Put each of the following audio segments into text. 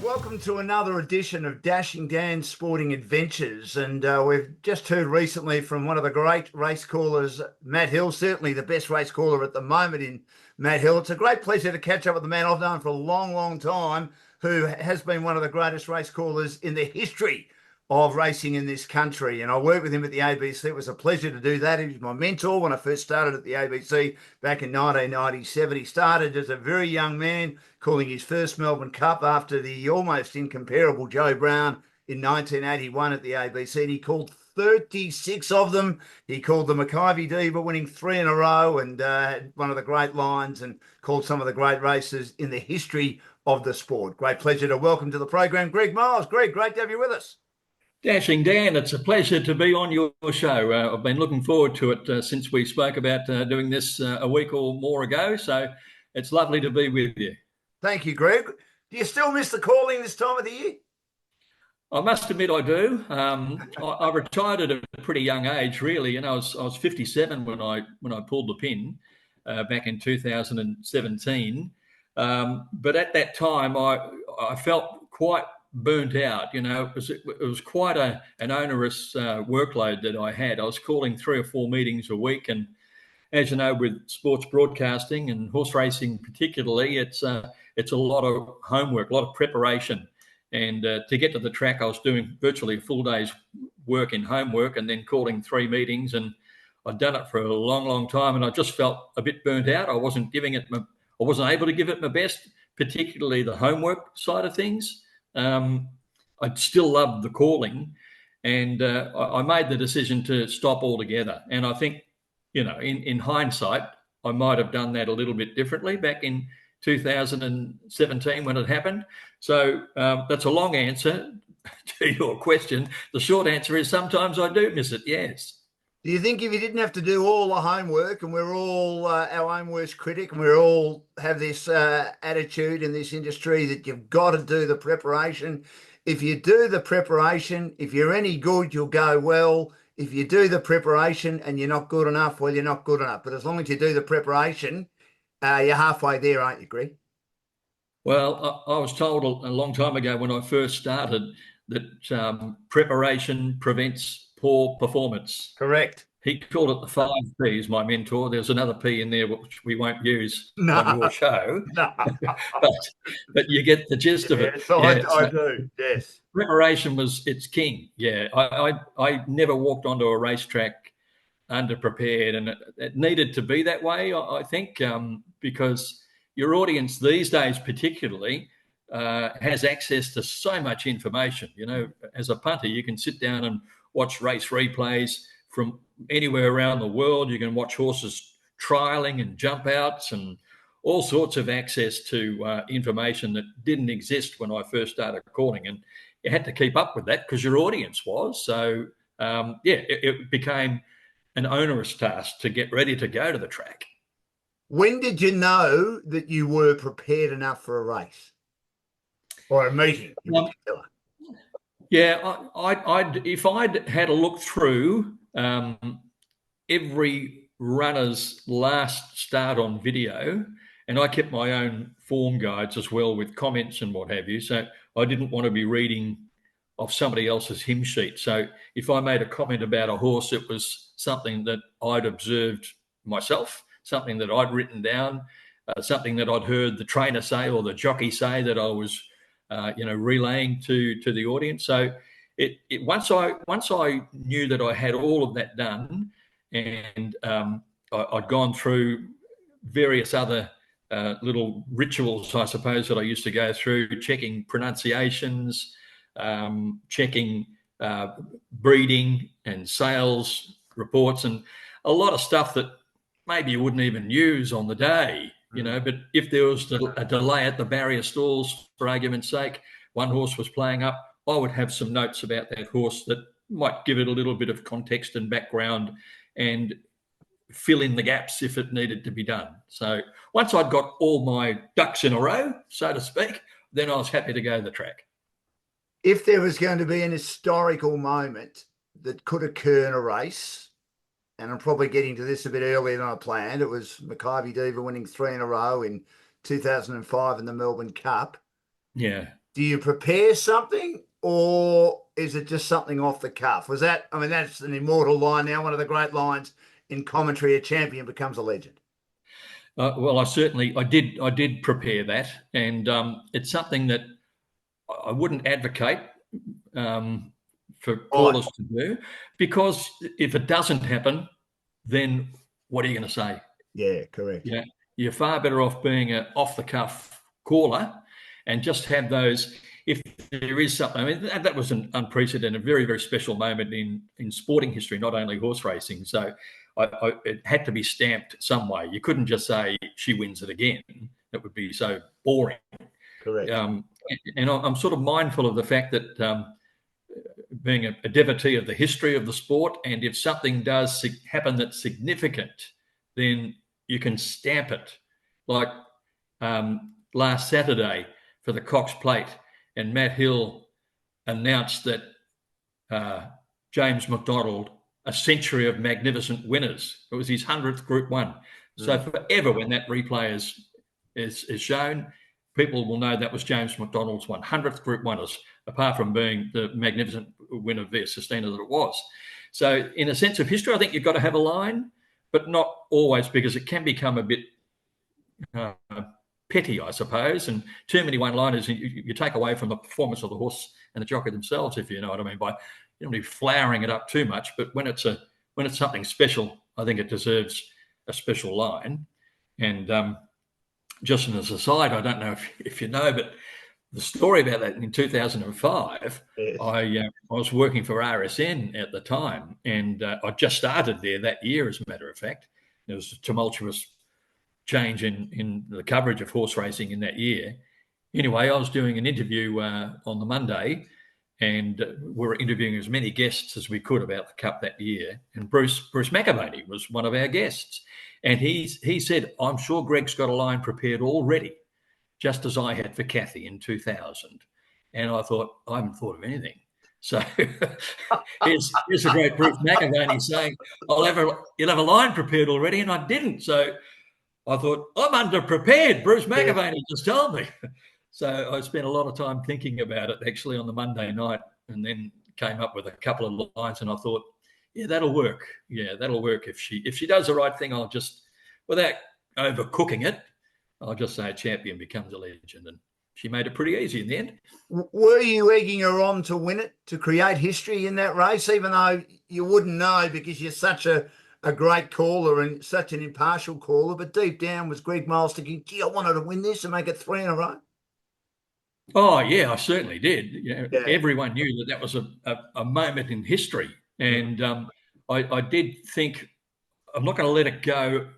welcome to another edition of Dashing Dan's Sporting Adventures. And we've just heard recently from one of the great race callers, Matt Hill, certainly the best race caller at the moment in Matt Hill. It's a great pleasure to catch up with the man I've known for a long, long time, who has been one of the greatest race callers in the history of racing in this country. And I worked with him at the ABC. It was a pleasure to do that. He was my mentor when I first started at the ABC back in 1997. He started as a very young man, calling his first Melbourne Cup after the almost incomparable Joe Brown in 1981 at the ABC. And he called 36 of them. He called the Mackay Diva, winning 3 in a row, and had one of the great lines, and called some of the great races in the history of the sport. Great pleasure to welcome to the program Greg Miles. Greg, great to have you with us. Dashing Dan, it's a pleasure to be on your show. I've been looking forward to it since we spoke about doing this a week or more ago. So it's lovely to be with you. Thank you, Greg. Do you still miss the calling this time of the year? I must admit I do. I retired at a pretty young age, really. You know, I was 57 when I pulled the pin back in 2017. But at that time, I felt quite burnt out. You know, it was quite an onerous workload that I had. I was calling 3 or 4 meetings a week, and as you know, with sports broadcasting and horse racing particularly, it's a lot of homework, a lot of preparation. And to get to the track, I was doing virtually a full day's work in homework and then calling 3 meetings. And I'd done it for a long, long time, and I just felt a bit burnt out. I wasn't able to give it my best, particularly the homework side of things. I'd still loved the calling, and I made the decision to stop altogether. And I think, you know, in hindsight, I might have done that a little bit differently back in 2017 when it happened. So that's a long answer to your question. The short answer is sometimes I do miss it, yes. Do you think if you didn't have to do all the homework, and we're all our own worst critic, and we all have this attitude in this industry that you've got to do the preparation? If you do the preparation, if you're any good, you'll go well. If you do the preparation and you're not good enough, well, you're not good enough. But as long as you do the preparation, you're halfway there, aren't you, Greg? Well, I was told a long time ago when I first started that preparation prevents poor performance. Correct. He called it the 5 Ps, my mentor. There's another P in there which we won't use on your show, No. but you get the gist of it. Yes, I do. Yes. Preparation it's king. Yeah, I never walked onto a racetrack underprepared, and it needed to be that way, I think, because your audience these days particularly has access to so much information. You know, as a punter, you can sit down and watch race replays from anywhere around the world. You can watch horses trialing and jump outs and all sorts of access to information that didn't exist when I first started calling. And you had to keep up with that because your audience was. So, it became an onerous task to get ready to go to the track. When did you know that you were prepared enough for a race or a meeting in particular? Yeah, if I'd had a look through every runner's last start on video, and I kept my own form guides as well with comments and what have you, so I didn't want to be reading off somebody else's hymn sheet. So if I made a comment about a horse, it was something that I'd observed myself, something that I'd written down, something that I'd heard the trainer say or the jockey say that I was relaying to the audience. So once I knew that I had all of that done, and I'd gone through various other little rituals, I suppose, that I used to go through, checking pronunciations, checking breeding and sales reports, and a lot of stuff that maybe you wouldn't even use on the day. You know, but if there was a delay at the barrier stalls, for argument's sake, one horse was playing up, I would have some notes about that horse that might give it a little bit of context and background and fill in the gaps if it needed to be done. So once I'd got all my ducks in a row, so to speak, then I was happy to go to the track. If there was going to be an historical moment that could occur in a race, and I'm probably getting to this a bit earlier than I planned, it was Mackay Diva winning 3 in a row in 2005 in the Melbourne Cup. Yeah. do you prepare something, or is it just something off the cuff? Was that, I mean, that's an immortal line now, one of the great lines in commentary. A champion becomes a legend. Well, I did prepare that, and it's something that I wouldn't advocate um, for Right. callers to do, because if it doesn't happen, then what are you going to say? Yeah, correct. Yeah, you're far better off being an off the cuff caller and just have those. If there is something, I mean, that was an unprecedented, very, very special moment in sporting history, not only horse racing. So it had to be stamped some way. You couldn't just say she wins it again. That would be so boring. Correct. And I'm sort of mindful of the fact that being a devotee of the history of the sport, and if something does happen that's significant, then you can stamp it. Like last Saturday for the Cox Plate, and Matt Hill announced that James McDonald, a century of magnificent winners. It was his 100th Group 1. So forever, when that replay is shown, people will know that was James McDonald's 100th Group 1ers, apart from being the magnificent win of Via Sistina that it was. So in a sense of history, I think you've got to have a line, but not always, because it can become a bit petty, I suppose, and too many one-liners, you take away from the performance of the horse and the jockey themselves, if you know what I mean, by you don't be flowering it up too much. But when it's something special, I think it deserves a special line. And just as an aside, I don't know if you know, but the story about that in 2005, Yes. I was working for RSN at the time, and I just started there that year, as a matter of fact. There was a tumultuous change in the coverage of horse racing in that year. Anyway, I was doing an interview on the Monday, and we were interviewing as many guests as we could about the Cup that year. And Bruce McAvaney was one of our guests. And he said, "I'm sure Greg's got a line prepared already, just as I had for Kathy in 2000. And I thought, I haven't thought of anything. So here's the great Bruce McAvaney saying, you'll have a line prepared already, and I didn't. So I thought, I'm underprepared. Bruce McAvaney just told me. So I spent a lot of time thinking about it actually on the Monday night, and then came up with a couple of lines, and I thought, yeah, that'll work. Yeah, that'll work. If she does the right thing, I'll just, without overcooking it, I'll just say a champion becomes a legend. And she made it pretty easy in the end. Were you egging her on to win it, to create history in that race, even though you wouldn't know because you're such a great caller and such an impartial caller? But deep down, was Greg Miles thinking, gee, I wanted to win this and make it 3 in a row? Oh, yeah, I certainly did. Yeah. Everyone knew that was a moment in history. And I did think, I'm not going to let it go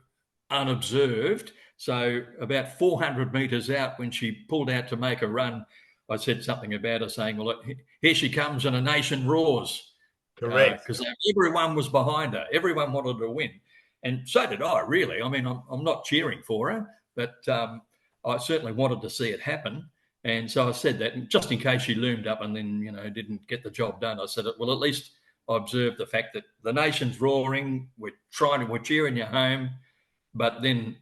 unobserved. So about 400 metres out, when she pulled out to make a run, I said something about her saying, well, here she comes and a nation roars. Correct. Because everyone was behind her. Everyone wanted to win. And so did I, really. I mean, I'm not cheering for her, but I certainly wanted to see it happen. And so I said that, and just in case she loomed up and then, didn't get the job done, I said, well, at least I observed the fact that the nation's roaring, we're cheering you home, but then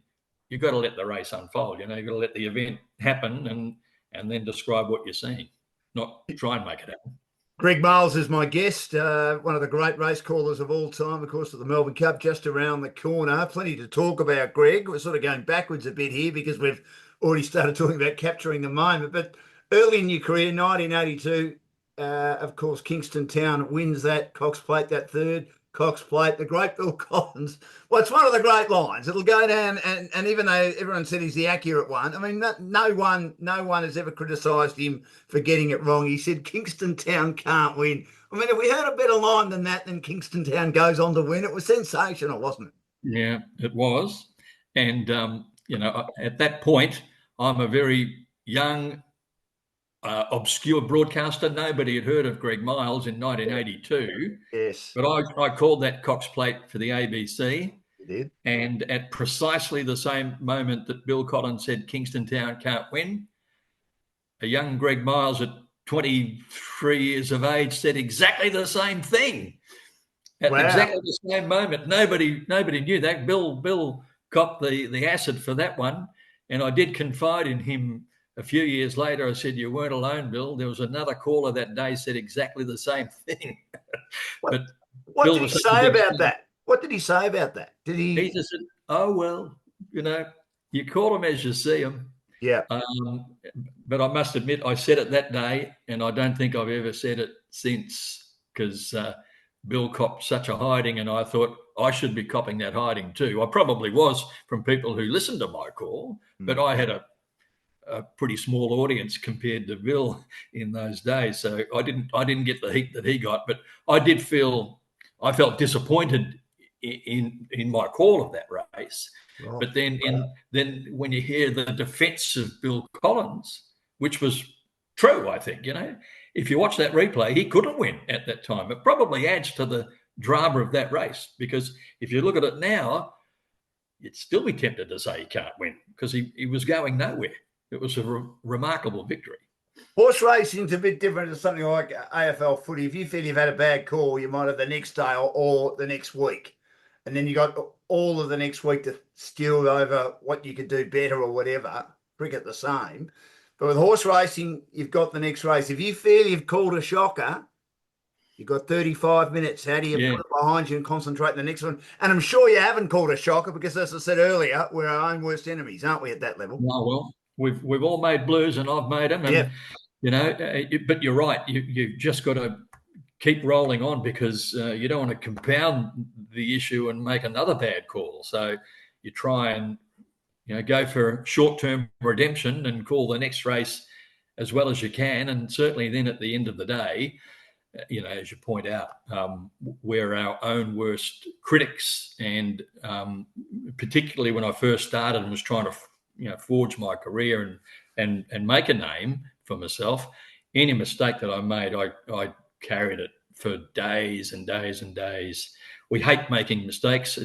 you've got to let the race unfold. You've got to let the event happen and then describe what you're seeing, not try and make it happen. Greg Miles is my guest, one of the great race callers of all time, of course, at the Melbourne Cup, just around the corner. Plenty to talk about, Greg. We're sort of going backwards a bit here because we've already started talking about capturing the moment. But early in your career, 1982, of course, Kingston Town wins that Cox Plate, that third Cox Plate, the great Bill Collins. Well, it's one of the great lines. It'll go down, and even though everyone said he's the accurate one, I mean, no one has ever criticised him for getting it wrong. He said Kingston Town can't win. I mean, if we had a better line than that, then Kingston Town goes on to win. It was sensational, wasn't it? Yeah, it was. And, at that point, I'm a very young, obscure broadcaster. Nobody had heard of Greg Miles in 1982. Yes. But I called that Cox Plate for the ABC. You did. And at precisely the same moment that Bill Collins said Kingston Town can't win, a young Greg Miles at 23 years of age said exactly the same thing at exactly the same moment. Nobody knew that. Bill copped the acid for that one. And I did confide in him a few years later, I said, "You weren't alone, Bill. There was another caller that day said exactly the same thing." What, But what Bill did he was such a say big about star. that? What did he say about that? Did He he? just said, "Oh, well, you call them as you see them." Yeah. But I must admit, I said it that day, and I don't think I've ever said it since, because Bill copped such a hiding, and I thought I should be copping that hiding too. I probably was from people who listened to my call, but I had a pretty small audience compared to Bill in those days, so I didn't get the heat that he got, but I felt disappointed in my call of that race. Right. But then when you hear the defence of Bill Collins, which was true, I think, if you watch that replay, he couldn't win at that time. It probably adds to the drama of that race, because if you look at it now, you'd still be tempted to say he can't win because he was going nowhere. It was a remarkable victory. Horse racing's a bit different to something like AFL footy. If you feel you've had a bad call, you might have the next day or the next week. And then you got all of the next week to stew over what you could do better or whatever. Cricket the same. But with horse racing, you've got the next race. If you feel you've called a shocker, you've got 35 minutes. How do you put it behind you and concentrate on the next one? And I'm sure you haven't called a shocker because, as I said earlier, we're our own worst enemies, aren't we, at that level? No, well, we've all made blues, and I've made them. And, but you're right. You've just got to keep rolling on, because you don't want to compound the issue and make another bad call. So you try and go for short-term redemption and call the next race as well as you can. And certainly then at the end of the day, as you point out, we're our own worst critics. And particularly when I first started and was trying to forge my career and make a name for myself, any mistake that I made, I carried it for days and days and days. We hate making mistakes.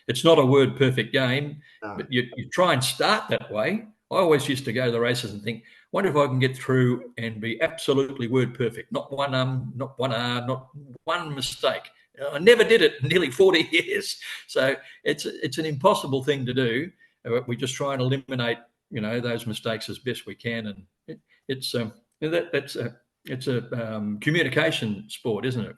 It's not a word perfect game, but you try and start that way. I always used to go to the races and think, wonder if I can get through and be absolutely word perfect. Not one not one not one mistake. I never did it in nearly 40 years. So it's an impossible thing to do. We just try and eliminate, those mistakes as best we can. And it's a communication sport, isn't it?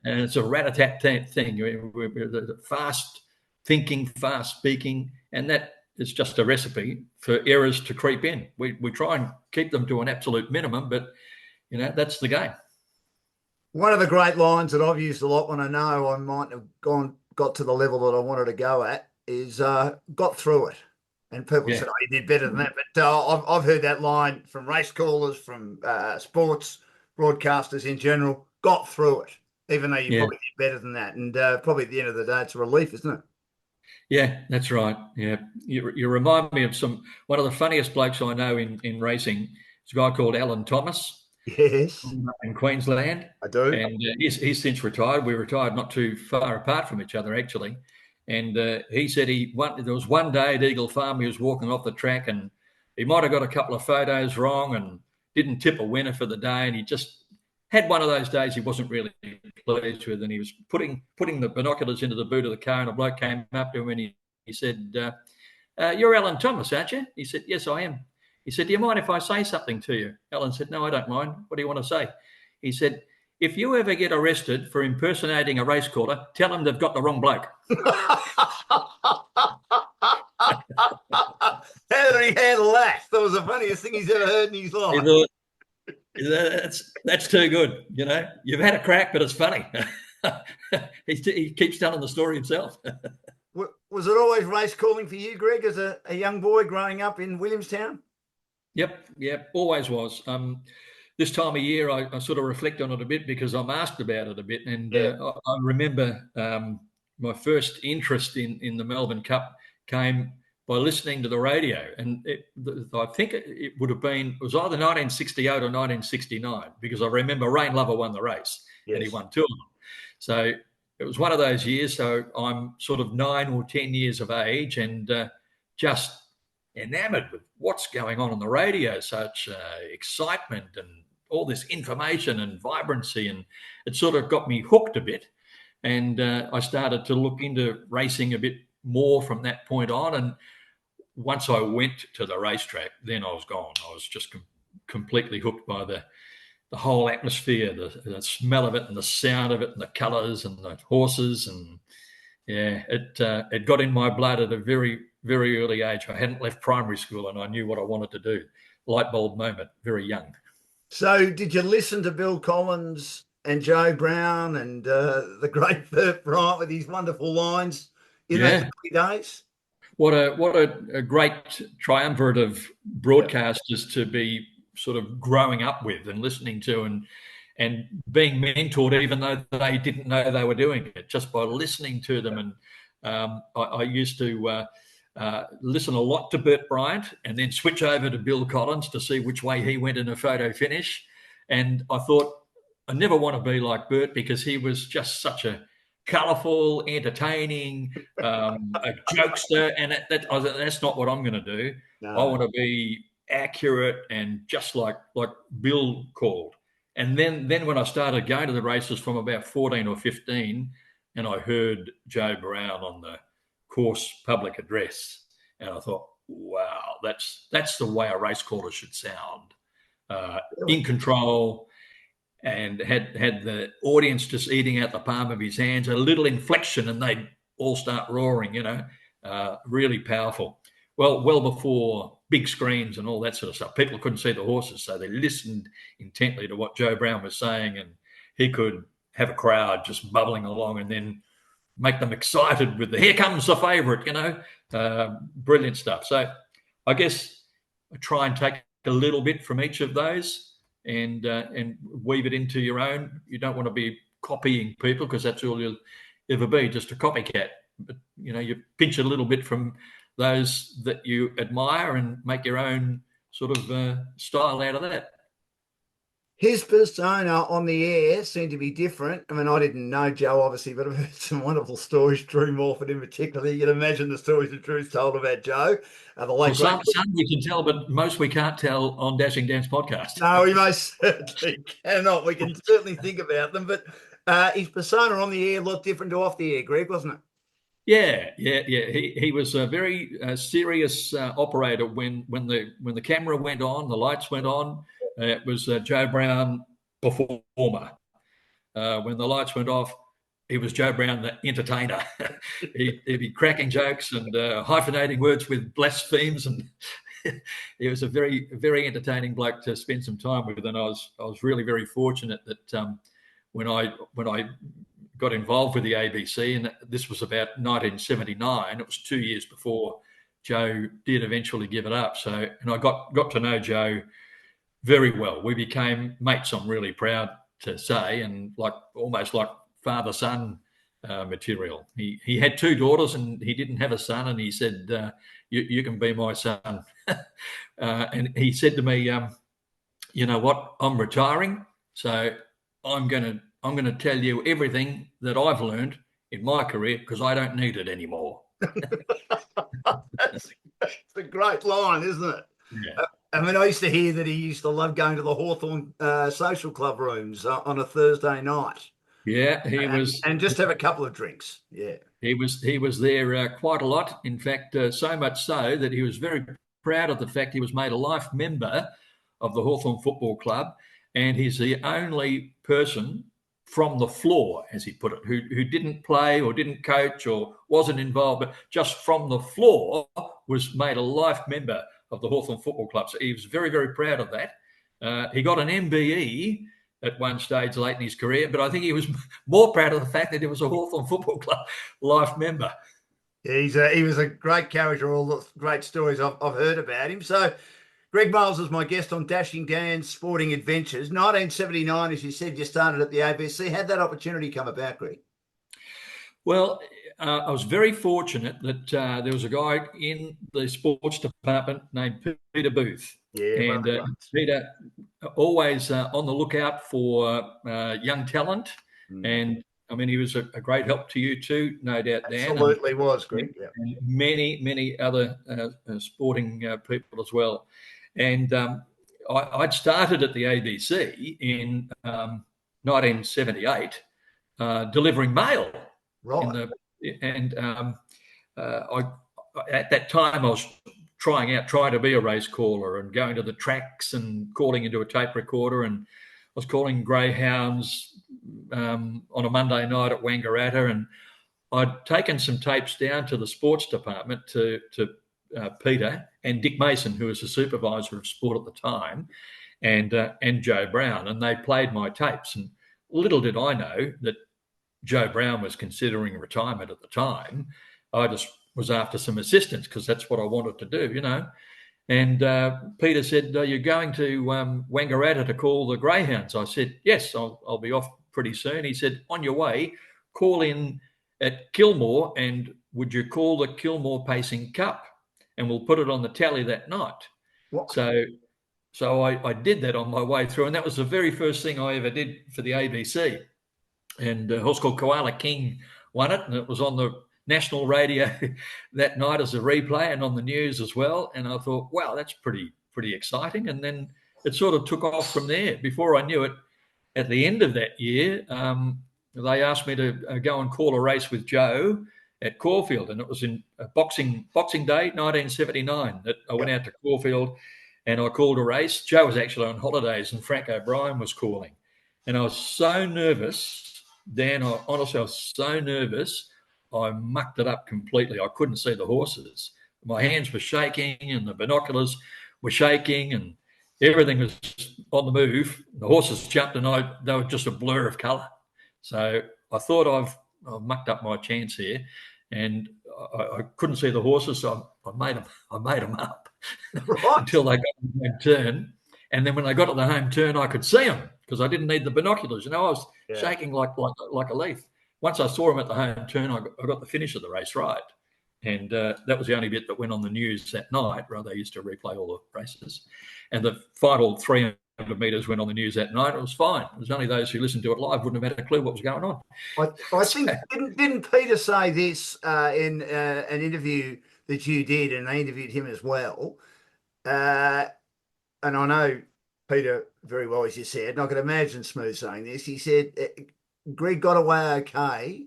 And it's a rat-a-tat thing. We're fast thinking, fast speaking, and that is just a recipe for errors to creep in. We try and keep them to an absolute minimum, but that's the game. One of the great lines that I've used a lot when I know I might have got to the level that I wanted to go at is got through it. And people said, "Oh, you did better than that." But I've heard that line from race callers, from sports broadcasters in general. Got through it, even though you probably did better than that. And probably at the end of the day, it's a relief, isn't it? Yeah, that's right. Yeah, you remind me of one of the funniest blokes I know in racing. It's a guy called Alan Thomas. Yes, in Queensland. I do. And he's since retired. We retired not too far apart from each other, actually. And he said there was one day at Eagle Farm, he was walking off the track, and he might have got a couple of photos wrong and didn't tip a winner for the day. And he just had one of those days he wasn't really pleased with. And he was putting the binoculars into the boot of the car, and a bloke came up to him and he said, "You're Alan Thomas, aren't you?" He said, "Yes, I am." He said, "Do you mind if I say something to you?" Alan said, "No, I don't mind. What do you want to say?" He said, "If you ever get arrested for impersonating a race caller, tell them they've got the wrong bloke." How did he handle that? That was the funniest thing he's ever heard in his life. He thought, that's too good. You've had a crack, but it's funny. He keeps telling the story himself. Was it always race calling for you, Greg, as a young boy growing up in Williamstown? Yep, always was. This time of year, I sort of reflect on it a bit because I'm asked about it a bit. And I remember my first interest in the Melbourne Cup came by listening to the radio. And I think it was either 1968 or 1969, because I remember Rain Lover won the race and he won two of them. So it was one of those years. So I'm sort of 9 or 10 years of age and just enamored with what's going on the radio, such excitement and all this information and vibrancy, and it sort of got me hooked a bit. And I started to look into racing a bit more from that point on. And once I went to the racetrack, then I was gone. I was just completely hooked by the whole atmosphere, the smell of it, and the sound of it, and the colours, and the horses, and yeah, it got in my blood at a very, very early age. I hadn't left primary school, and I knew what I wanted to do. Light bulb moment, very young. So, did you listen to Bill Collins and Joe Brown and the great Bert Bryant with his wonderful lines in those Yeah, early days? what a great triumvirate of Yeah. broadcasters to be sort of growing up with and listening to, and being mentored, even though they didn't know they were doing it, just by listening to them. And I used to listen a lot to Bert Bryant, and then switch over to Bill Collins to see which way he went in a photo finish. And I thought, I never want to be like Bert, because he was just such a colourful, entertaining, a jokester, and that's not what I'm going to do. I No. want to be accurate and just like Bill called. And then when I started going to the races from about 14 or 15, and I heard Joe Brown on the course public address, and I thought, wow, that's the way a race caller should sound. In Really? control, and had the audience just eating out the palm of his hands, a little inflection, and they'd all start roaring, really powerful. Well before big screens and all that sort of stuff. People couldn't see the horses, so they listened intently to what Joe Brown was saying, and he could have a crowd just bubbling along, and then make them excited with the "here comes the favourite," brilliant stuff. So I guess I try and take a little bit from each of those, and weave it into your own. You don't want to be copying people, because that's all you'll ever be, just a copycat. But you pinch a little bit from those that you admire and make your own sort of style out of that. His persona on the air seemed to be different. I mean, I didn't know Joe, obviously, but I've heard some wonderful stories, Drew Morford in particular. You can imagine the stories that Drew's told about Joe. The Well, late great. some we can tell, but most we can't tell on Dashing Dance podcast. No, we most certainly cannot. We can certainly think about them, but his persona on the air looked different to off the air, Greg, wasn't it? Yeah. He was a very serious operator when the camera went on, the lights went on. It was Joe Brown, performer. When the lights went off, he was Joe Brown, the entertainer. He'd be cracking jokes and hyphenating words with blasphemes, and he was a very, very entertaining bloke to spend some time with. And I was really very fortunate that when I got involved with the ABC, and this was about 1979. It was 2 years before Joe did eventually give it up. So, and I got to know Joe very well. We became mates, I'm really proud to say, and almost like father-son material. He had two daughters, and he didn't have a son, and he said, you can be my son. And he said to me, you know what, I'm retiring, so I'm going to tell you everything that I've learned in my career, because I don't need it anymore. That's a great line, isn't it? Yeah. I mean, I used to hear that he used to love going to the Hawthorn social club rooms on a Thursday night. Yeah, he was. And just have a couple of drinks. Yeah. He was there quite a lot. In fact, so much so that he was very proud of the fact he was made a life member of the Hawthorn Football Club, and he's the only person from the floor, as he put it, who didn't play or didn't coach or wasn't involved, but just from the floor was made a life member of the Hawthorn Football Club. So he was very, very proud of that. He got an MBE at one stage late in his career, but I think he was more proud of the fact that he was a Hawthorn Football Club life member. Yeah, he was a great character, all the great stories I've heard about him. So Greg Miles is my guest on Dashing Dan's Sporting Adventures. 1979, as you said, you started at the ABC. How'd that opportunity come about, Greg? Well, I was very fortunate that there was a guy in the sports department named Peter Booth. Yeah, And Peter, always on the lookout for young talent. And I mean, he was a great help to you too, no doubt, Dan. Absolutely was, Greg. Yeah. And many, many other sporting people as well. And I'd started at the ABC in 1978, delivering mail. Right. At that time, I was trying to be a race caller and going to the tracks and calling into a tape recorder. And I was calling greyhounds on a Monday night at Wangaratta, and I'd taken some tapes down to the sports department to Peter and Dick Mason, who was the supervisor of sport at the time, and Joe Brown, and they played my tapes. And little did I know that Joe Brown was considering retirement at the time. I just was after some assistance because that's what I wanted to do, you know. And Peter said, "Are you going to Wangaratta to call the greyhounds?" I said, "Yes, I'll be off pretty soon." He said, "On your way, call in at Kilmore, and would you call the Kilmore Pacing Cup, and we'll put it on the tally that night." What? So I did that on my way through, and that was the very first thing I ever did for the ABC. And a horse called Koala King won it, and it was on the national radio that night as a replay and on the news as well. And I thought, wow, that's pretty exciting. And then it sort of took off from there. Before I knew it, at the end of that year, they asked me to go and call a race with Joe at Caulfield, and it was in Boxing Day, 1979, that I went out to Caulfield and I called a race. Joe was actually on holidays, and Frank O'Brien was calling, and I was so nervous, Dan. Honestly, I was so nervous, I mucked it up completely. I couldn't see the horses. My hands were shaking, and the binoculars were shaking, and everything was on the move. The horses jumped, and they were just a blur of colour. So I thought I've mucked up my chance here, and I couldn't see the horses, so I made them up until they got to the home turn. And then when they got to the home turn, I could see them because I didn't need the binoculars. You know, I was shaking like a leaf. Once I saw them at the home turn, I got the finish of the race right. And that was the only bit that went on the news that night. Right, they used to replay all the races. And the final 300 metres went on the news that night. It was fine. It was only those who listened to it live wouldn't have had a clue what was going on. I think, didn't Peter say this in an interview that you did, and they interviewed him as well? And I know Peter very well, as you said, and I could imagine Smooth saying this. He said, Greg got away okay,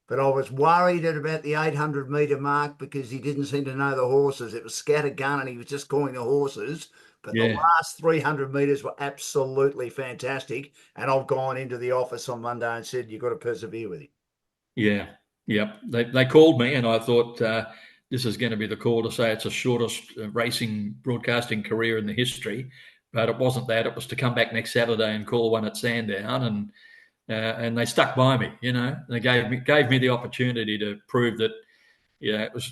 but I was worried at about the 800 metre mark because he didn't seem to know the horses. It was scattergun and he was just calling the horses. But the last 300 metres were absolutely fantastic. And I've gone into the office on Monday and said, you've got to persevere with him. Yeah. They called me, and I thought this is going to be the call to say it's the shortest racing broadcasting career in the history. But it wasn't that. It was to come back next Saturday and call one at Sandown, and they stuck by me. You know, they gave me the opportunity to prove that. Yeah, it was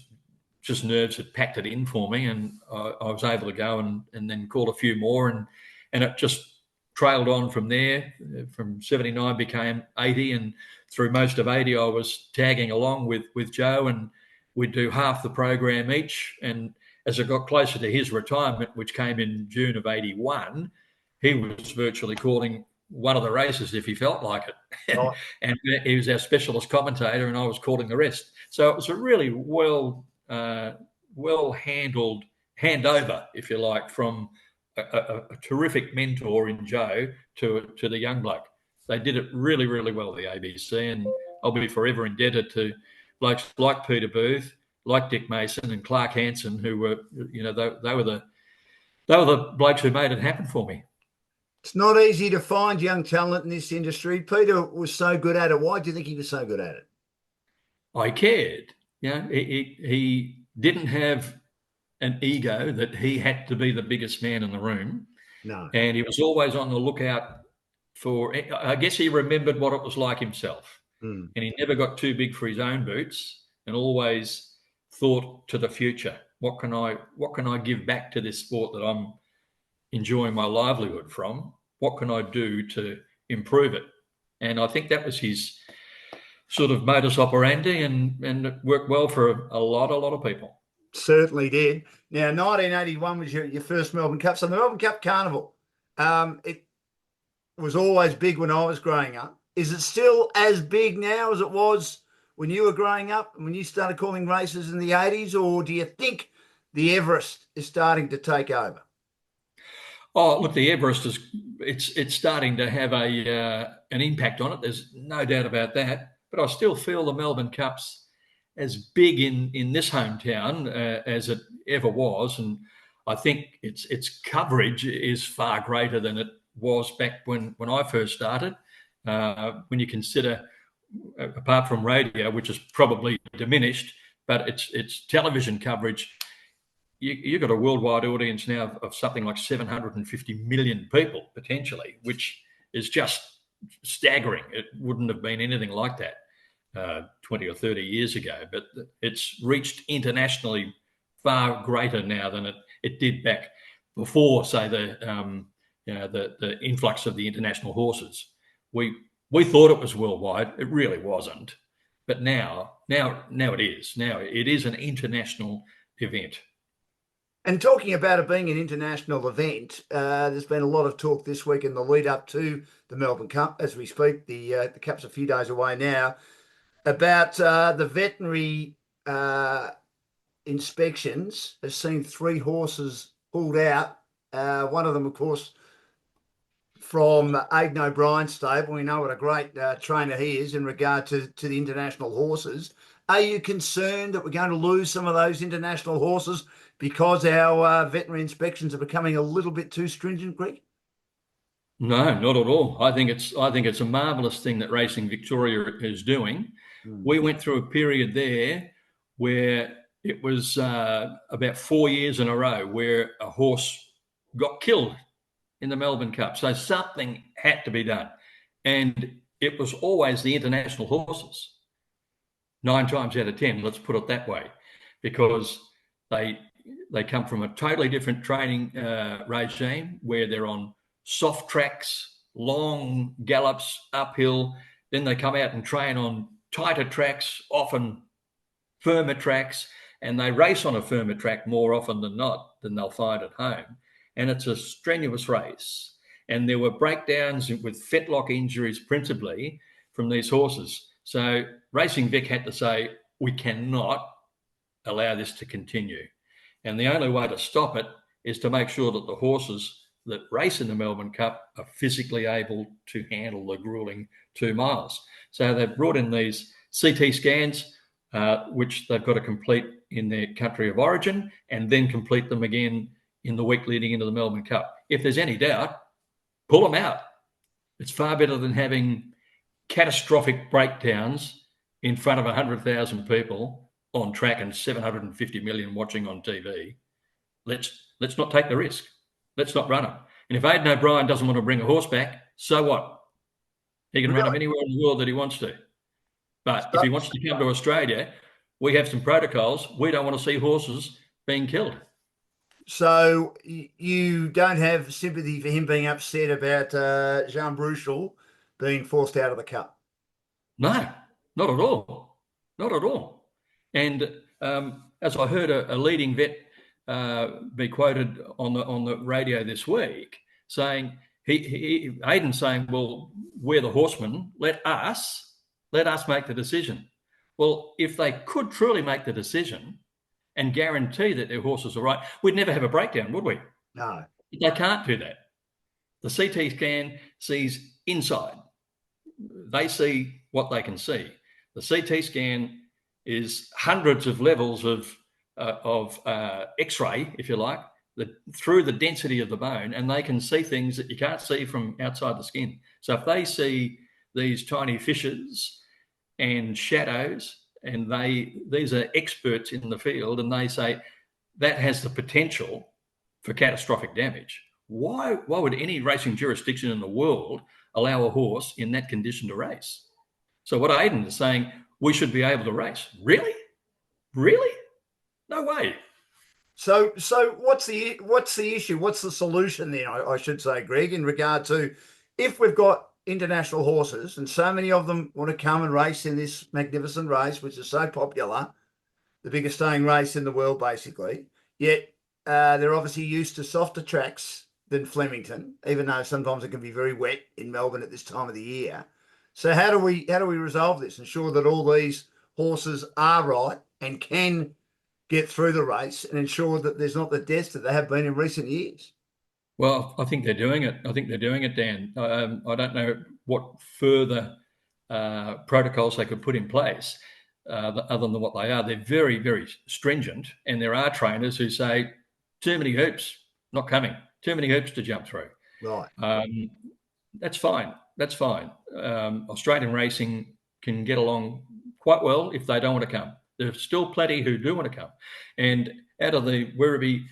just nerves had packed it in for me, and I was able to go and then call a few more, and it just trailed on from there. From 79 became 80, and through most of 80 I was tagging along with Joe, and we'd do half the program each. And as I got closer to his retirement, which came in June of 81, he was virtually calling one of the races if he felt like it. Oh. And he was our specialist commentator, and I was calling the rest. So it was a really well handled handover, if you like, from a terrific mentor in Joe to the young bloke. They did it really, really well, the ABC, and I'll be forever indebted to blokes like Peter Booth, like Dick Mason and Clark Hansen, who were, you know, they were the blokes who made it happen for me. It's not easy to find young talent in this industry. Peter was so good at it. Why do you think he was so good at it? I cared. Yeah, he didn't have an ego that he had to be the biggest man in the room. No. And he was always on the lookout for, I guess he remembered what it was like himself. And he never got too big for his own boots, and always thought to the future. What can I give back to this sport that I'm enjoying my livelihood from? What can I do to improve it? And I think that was his sort of modus operandi, and it worked well for a lot of people. Certainly did. Now, 1981 was your first Melbourne Cup. So the Melbourne Cup Carnival, it was always big when I was growing up. Is it still as big now as it was when you were growing up and when you started calling races in the 80s, or do you think the Everest is starting to take over? Oh, look, the Everest it's starting to have an impact on it. There's no doubt about that. But I still feel the Melbourne Cups as big in this hometown as it ever was, and I think its coverage is far greater than it was back when I first started. When you consider, apart from radio, which is probably diminished, but its television coverage, you've got a worldwide audience now of something like 750 million people potentially, which is just staggering. It wouldn't have been anything like that 20 or 30 years ago, but it's reached internationally far greater now than it did back before, say, the influx of the international horses. We thought it was worldwide. It really wasn't, but now it is. Now it is an international event. And talking about it being an international event, there's been a lot of talk this week in the lead up to the Melbourne Cup. As we speak, the Cup's a few days away now, about the veterinary inspections. Has seen 3 horses pulled out. One of them, of course, from Aidan O'Brien's stable. We know what a great trainer he is in regard to the international horses. Are you concerned that we're going to lose some of those international horses because our veterinary inspections are becoming a little bit too stringent, Greg? No, not at all. I think it's a marvellous thing that Racing Victoria is doing. We went through a period there where it was about 4 years in a row where a horse got killed in the Melbourne Cup. So something had to be done. And it was always the international horses. 9 times out of 10, let's put it that way, because they come from a totally different training regime where they're on soft tracks, long gallops uphill. Then they come out and train on tighter tracks, often firmer tracks, and they race on a firmer track more often than not than they'll find at home. And it's a strenuous race. And there were breakdowns with fetlock injuries principally from these horses. So Racing Vic had to say, we cannot allow this to continue. And the only way to stop it is to make sure that the horses that race in the Melbourne Cup are physically able to handle the grueling 2 miles. So they've brought in these CT scans, which they've got to complete in their country of origin and then complete them again in the week leading into the Melbourne Cup. If there's any doubt, pull them out. It's far better than having catastrophic breakdowns in front of 100,000 people on track and 750 million watching on TV. Let's not take the risk. Let's not run them. And if Aidan O'Brien doesn't want to bring a horse back, so what? He can run them anywhere in the world that he wants to. But if he wants to come to Australia, we have some protocols. We don't want to see horses being killed. So you don't have sympathy for him being upset about Jean Bruchel being forced out of the Cup? No, not at all. Not at all. And as I heard a leading vet be quoted on the radio this week, saying Aidan's saying, "Well, we're the horsemen. Let us make the decision." Well, if they could truly make the decision and guarantee that their horses are right, we'd never have a breakdown, would we? No. They can't do that. The CT scan sees inside. They see what they can see. The CT scan is hundreds of levels of X-ray, if you like, through the density of the bone, and they can see things that you can't see from outside the skin. So if they see these tiny fissures and shadows, and these are experts in the field, and they say that has the potential for catastrophic damage. Why would any racing jurisdiction in the world allow a horse in that condition to race? So what Aidan is saying, we should be able to race. Really? No way. So what's the issue? What's the solution then, I should say, Greg, in regard to if we've got international horses and so many of them want to come and race in this magnificent race, which is so popular, the biggest staying race in the world, basically, yet they're obviously used to softer tracks than Flemington, even though sometimes it can be very wet in Melbourne at this time of the year. So how do we resolve this, ensure that all these horses are right and can get through the race and ensure that there's not the deaths that there have been in recent years? Well, I think they're doing it. Dan. I don't know what further protocols they could put in place. other than what they are. They're very, very stringent, and there are trainers who say, too many hoops, not coming, too many hoops to jump through. Right. That's fine. That's fine. Australian racing can get along quite well if they don't want to come. There's still plenty who do want to come. And out of the Werribee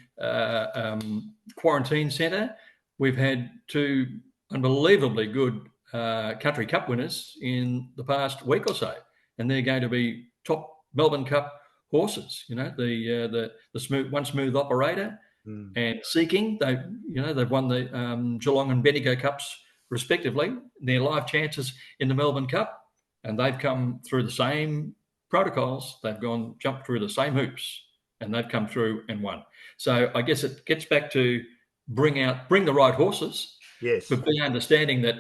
quarantine centre, we've had 2 unbelievably good country cup winners in the past week or so, and they're going to be top Melbourne Cup horses. The smooth operator and Seeking. They've won the Geelong and Bendigo Cups respectively. Their live chances in the Melbourne Cup, and they've come through the same protocols. They've jumped through the same hoops, and they've come through and won. So I guess it gets back to bring the right horses. Yes. But be understanding that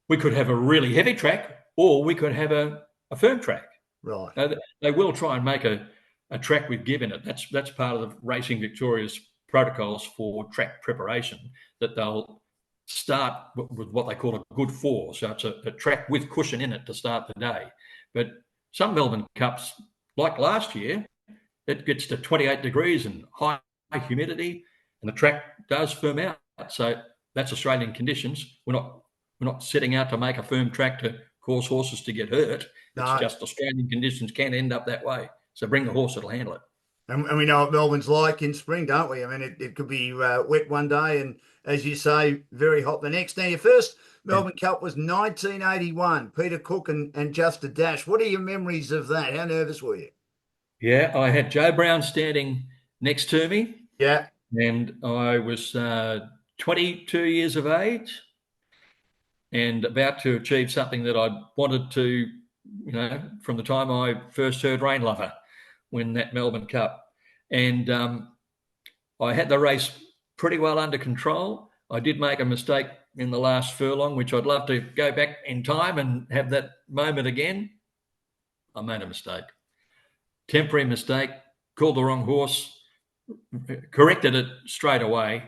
we could have a really heavy track, or we could have a firm track. Right. Now, they will try and make a track with give in it. That's part of the Racing Victoria's protocols for track preparation, that they'll start with what they call a good 4. So it's a track with cushion in it to start the day. But some Melbourne Cups, like last year, it gets to 28 degrees and high humidity, and the track does firm out. So that's Australian conditions. We're not setting out to make a firm track to cause horses to get hurt. It's just Australian conditions can end up that way. So bring the horse that'll handle it. And we know what Melbourne's like in spring, don't we? I mean, it could be wet one day and, as you say, very hot the next. Now, your first Melbourne Cup was 1981, Peter Cook and Just a Dash. What are your memories of that? How nervous were you? Yeah, I had Joe Brown standing next to me. Yeah. And I was 22 years of age and about to achieve something that I wanted to, from the time I first heard Rain Lover win that Melbourne Cup. And I had the race pretty well under control. I did make a mistake in the last furlong, which I'd love to go back in time and have that moment again. I made a mistake. Temporary mistake, called the wrong horse, corrected it straight away,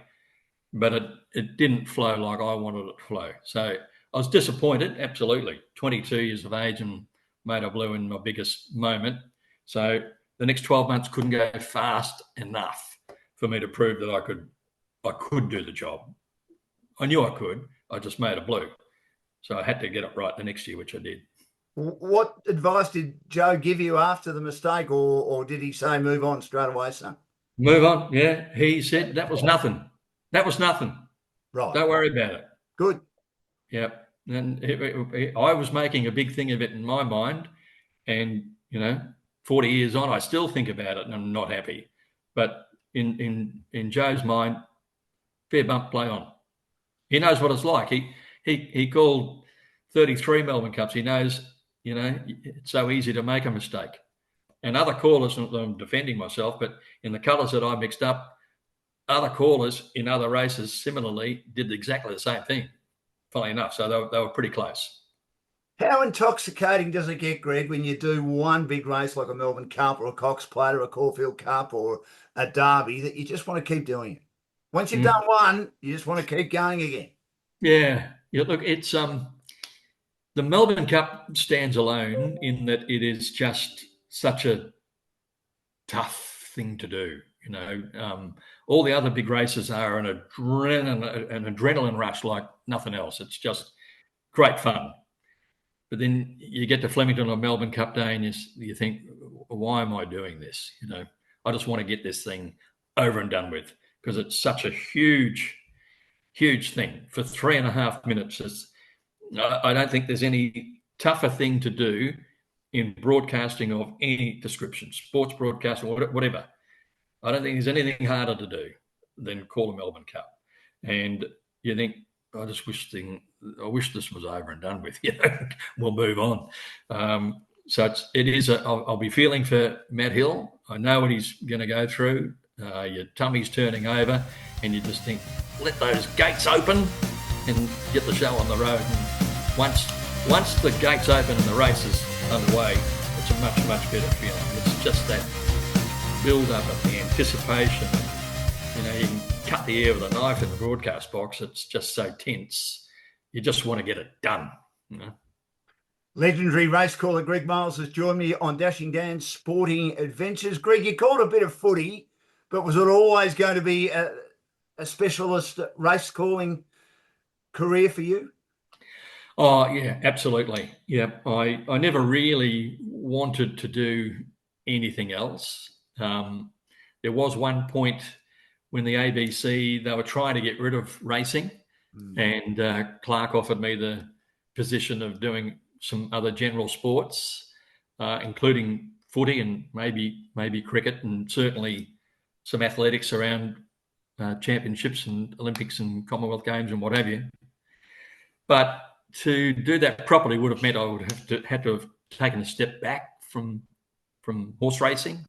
but it didn't flow like I wanted it to flow. So I was disappointed, absolutely. 22 years of age and made a blue in my biggest moment. So the next 12 months couldn't go fast enough for me to prove that I could do the job. I knew I could. I just made a blue. So I had to get it right the next year, which I did. What advice did Joe give you after the mistake, or did he say move on straight away, son? Move on, yeah. He said that was nothing. That was nothing. Right. Don't worry about it. Good. Yep. And I was making a big thing of it in my mind. And, 40 years on, I still think about it and I'm not happy. But in Joe's mind, fair bump, play on. He knows what it's like. He called 33 Melbourne Cups. He knows, it's so easy to make a mistake. And other callers, I'm defending myself, but in the colours that I mixed up, other callers in other races similarly did exactly the same thing, funnily enough. So they were pretty close. How intoxicating does it get, Greg, when you do one big race like a Melbourne Cup or a Cox Plate or a Caulfield Cup or a Derby, that you just want to keep doing it? Once you've done one, you just want to keep going again. Yeah. Look, it's the Melbourne Cup stands alone in that it is just such a tough thing to do. All the other big races are an adrenaline rush like nothing else. It's just great fun. But then you get to Flemington on Melbourne Cup Day and you think, why am I doing this? I just want to get this thing over and done with because it's such a huge, huge thing. For 3.5 minutes, I don't think there's any tougher thing to do in broadcasting of any description, sports broadcasting, whatever. I don't think there's anything harder to do than call a Melbourne Cup. And you think, I wish this was over and done with. We'll move on. So I'll be feeling for Matt Hill. I know what he's going to go through. Your tummy's turning over, and you just think, let those gates open and get the show on the road. And once the gates open and the race is underway, it's a much, much better feeling. It's just that build-up of the anticipation. You can cut the air with a knife in the broadcast box. It's just so tense. You just want to get it done. Legendary race caller Greg Miles has joined me on Dashing Dan's Sporting Adventures. Greg, you called a bit of footy, but was it always going to be a specialist race calling career for you? Oh, yeah, absolutely. Yeah, I never really wanted to do anything else. There was one point when the ABC, they were trying to get rid of racing, and Clark offered me the position of doing some other general sports, including footy and maybe cricket, and certainly some athletics around championships and Olympics and Commonwealth Games and what have you. But to do that properly would have meant I would have had to have taken a step back from horse racing,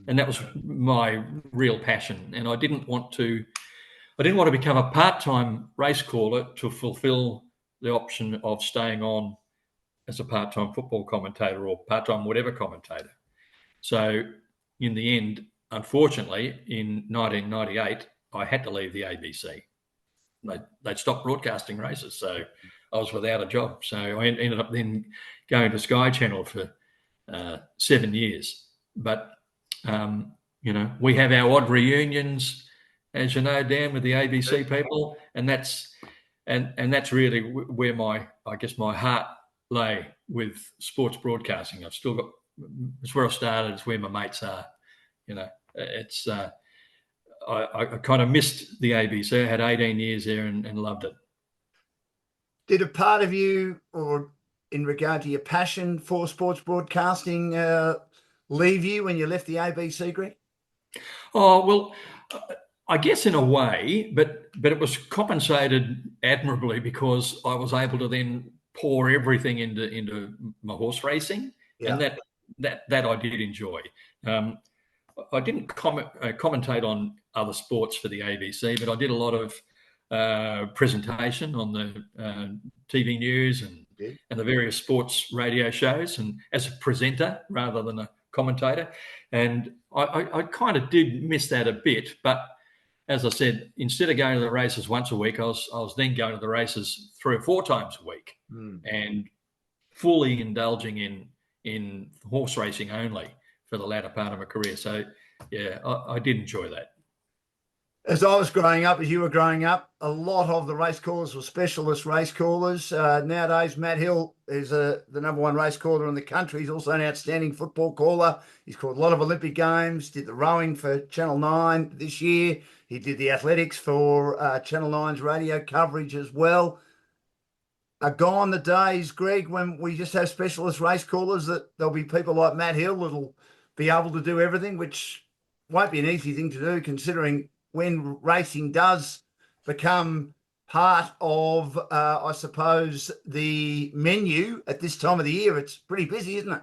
and that was my real passion. And I didn't want to become a part-time race caller to fulfil the option of staying on as a part-time football commentator or part-time whatever commentator. So in the end, unfortunately, in 1998, I had to leave the ABC. They'd stopped broadcasting races, so I was without a job. So I ended up then going to Sky Channel for 7 years. But we have our odd reunions, as you know, Dan, with the ABC people, and that's really where my heart lay with sports broadcasting. I've still got, it's where I started. It's where my mates are. It's I kind of missed the ABC. I had 18 years there and loved it. Did a part of you, or in regard to your passion for sports broadcasting, leave you when you left the ABC, Greg? Oh, well, I guess in a way, but it was compensated admirably because I was able to then pour everything into my horse racing, and that I did enjoy. I didn't commentate on other sports for the ABC, but I did a lot of presentation on the TV news and the various sports radio shows, and as a presenter rather than a commentator. And I kind of did miss that a bit, but as I said, instead of going to the races once a week, I was then going to the races 3 or 4 times a week, and fully indulging in horse racing only for the latter part of my career. So, yeah, I did enjoy that. As I was growing up, as you were growing up, a lot of the race callers were specialist race callers. Nowadays, Matt Hill is the number 1 race caller in the country. He's also an outstanding football caller. He's called a lot of Olympic games, did the rowing for Channel 9 this year. He did the athletics for Channel 9's radio coverage as well. Are gone the days, Greg, when we just have specialist race callers, that there'll be people like Matt Hill that'll be able to do everything, which won't be an easy thing to do considering when racing does become part of, I suppose, the menu at this time of the year. It's pretty busy, isn't it?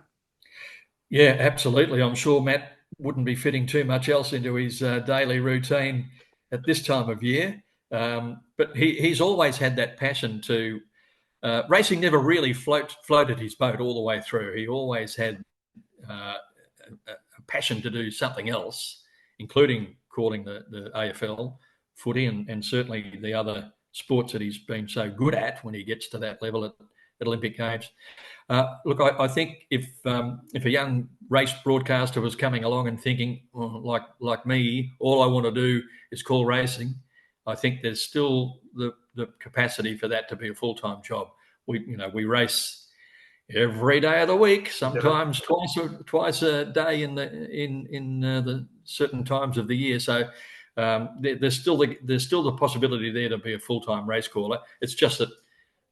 Yeah, absolutely. I'm sure Matt wouldn't be fitting too much else into his daily routine at this time of year. But he's always had that passion to racing. Never really floated his boat all the way through. He always had a passion to do something else, including calling the AFL footy and certainly the other sports that he's been so good at when he gets to that level at Olympic Games. Look, I think if a young race broadcaster was coming along and thinking, like me, all I want to do is call racing, I think there's still the capacity for that to be a full-time job. We race every day of the week, sometimes twice a day in the certain times of the year. So there's still the possibility there to be a full-time race caller. It's just that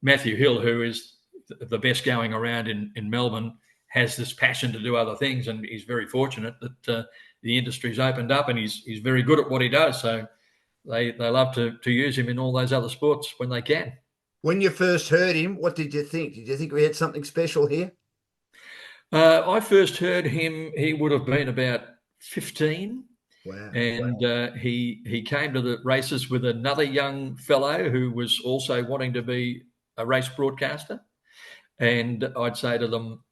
Matthew Hill, who is the best going around in Melbourne, has this passion to do other things, and he's very fortunate that the industry's opened up, and he's very good at what he does. So they love to use him in all those other sports when they can. When you first heard him, what did you think? Did you think we had something special here? I first heard him, he would have been about 15. Wow. And he came to the races with another young fellow who was also wanting to be a race broadcaster. And I'd say to them,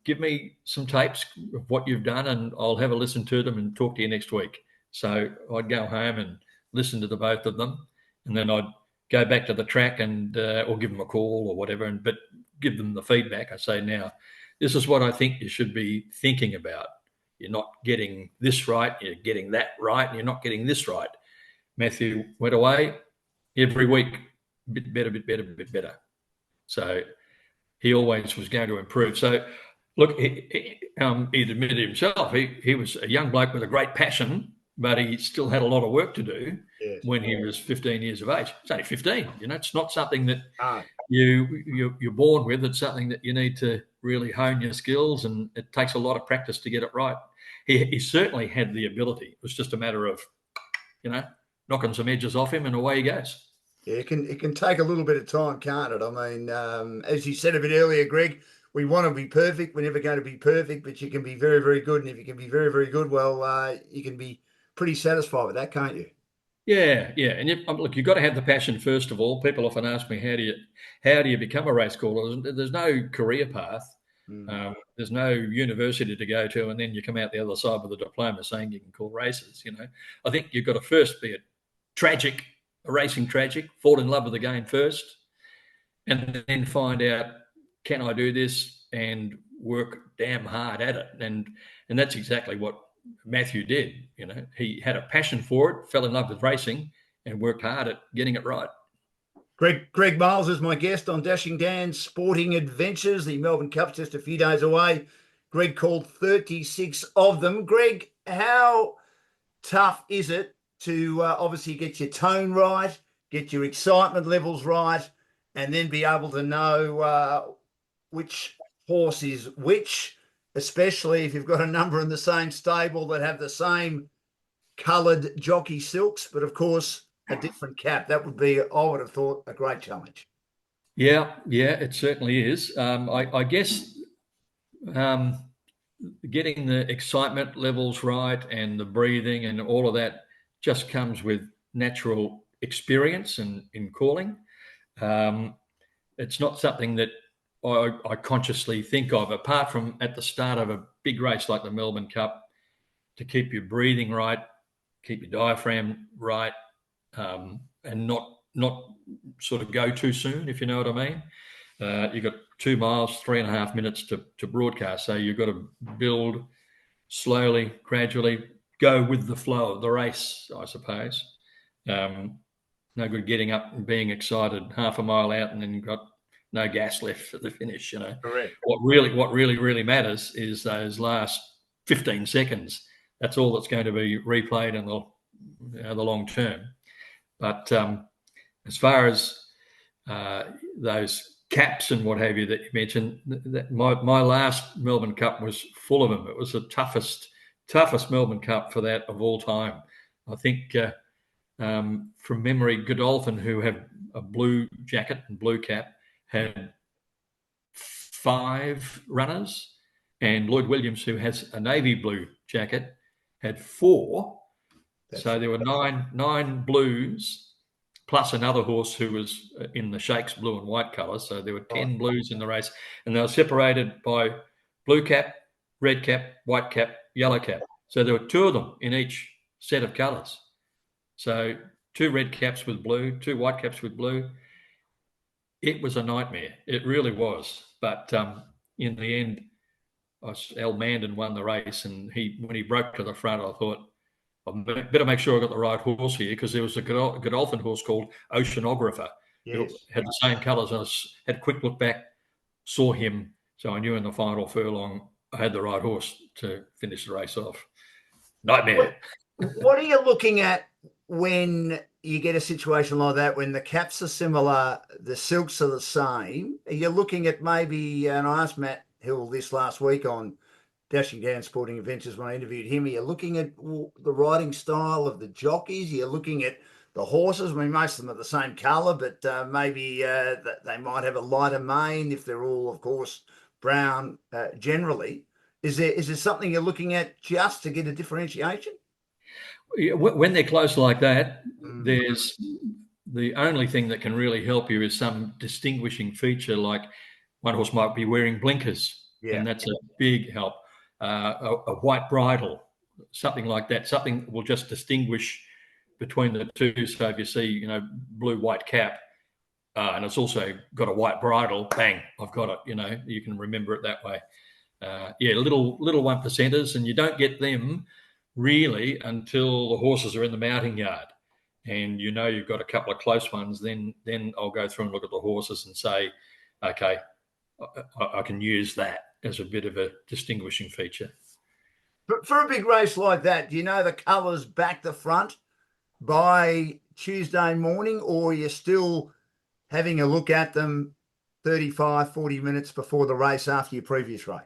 give me some tapes of what you've done and I'll have a listen to them and talk to you next week. So I'd go home and listen to the both of them, and then I'd go back to the track and or give them a call or whatever. But give them the feedback. I say, now, this is what I think you should be thinking about. You're not getting this right, you're getting that right, and you're not getting this right. Matthew went away every week, a bit better, bit better, bit better. So he always was going to improve. So, look, he admitted himself, he was a young bloke with a great passion, but he still had a lot of work to do when he was 15 years of age. It's only 15, it's not something that you're born with. It's something that you need to really hone your skills, and it takes a lot of practice to get it right. He certainly had the ability. It was just a matter of, knocking some edges off him, and away he goes. Yeah, it can take a little bit of time, can't it? I mean, as you said a bit earlier, Greg, we want to be perfect. We're never going to be perfect, but you can be very, very good. And if you can be very, very good, well, you can be pretty satisfied with that, can't you? Yeah. And look, you've got to have the passion first of all. People often ask me, how do you become a race caller? There's no career path. There's no university to go to, and then you come out the other side with a diploma saying you can call races. I think you've got to first be a racing tragic, fall in love with the game first, and then find out, can I do this, and work damn hard at it. And that's exactly what Matthew did. He had a passion for it, fell in love with racing, and worked hard at getting it right. Greg Miles is my guest on Dashing Dan's Sporting Adventures. The Melbourne Cups just a few days away. Greg called 36 of them. Greg, how tough is it to obviously get your tone right, get your excitement levels right, and then be able to know which horse is which, especially if you've got a number in the same stable that have the same coloured jockey silks, but of course a different cap? That would be, I would have thought, a great challenge. Yeah, it certainly is. I guess getting the excitement levels right and the breathing and all of that just comes with natural experience in calling. It's not something that I consciously think of, apart from at the start of a big race like the Melbourne Cup, to keep your breathing right, keep your diaphragm right, and not sort of go too soon, if you know what I mean. You've got 2 miles, 3.5 minutes to broadcast, so you've got to build slowly, gradually, go with the flow of the race, I suppose. No good getting up and being excited half a mile out and then you've got no gas left for the finish. Correct. What really matters is those last 15 seconds. That's all that's going to be replayed in the long term. But as far as those caps and what have you that you mentioned, my last Melbourne Cup was full of them. It was the toughest Melbourne Cup for that of all time. I think from memory, Godolphin, who had a blue jacket and blue cap, had 5 runners, and Lloyd Williams, who has a navy blue jacket, had 4. So there were nine blues, plus another horse who was in the Shakes blue and white colours. So there were 10 blues in the race, and they were separated by blue cap, red cap, white cap, yellow cap. So there were 2 of them in each set of colours. So 2 red caps with blue, 2 white caps with blue. It was a nightmare. It really was. But in the end, Al Mandan won the race, and when he broke to the front, I thought, I better make sure I got the right horse here, because there was a Godolphin horse called Oceanographer, who had the same colours. And I had a quick look back, saw him, so I knew in the final furlong I had the right horse to finish the race off. Nightmare. What are you looking at when you get a situation like that, when the caps are similar, the silks are the same? Are you looking at maybe, and I asked Matt Hill this last week on Dashing Dan Sporting Adventures when I interviewed him, are you looking at the riding style of the jockeys? Are you looking at the horses? I mean, most of them are the same colour, but maybe they might have a lighter mane if they're all, of course, brown generally. Is there something you're looking at just to get a differentiation? When they're close like that, there's the only thing that can really help you is some distinguishing feature, like one horse might be wearing blinkers, and that's a big help. A white bridle, something like that, something that will just distinguish between the two. So if you see, blue, white cap, and it's also got a white bridle. Bang, I've got it. You can remember it that way. Little one percenters, and you don't get them really until the horses are in the mounting yard, and you've got a couple of close ones. Then I'll go through and look at the horses and say, okay, I can use that as a bit of a distinguishing feature. But for a big race like that, do you know the colours back to front by Tuesday morning, or you're still having a look at them 35, 40 minutes before the race after your previous race?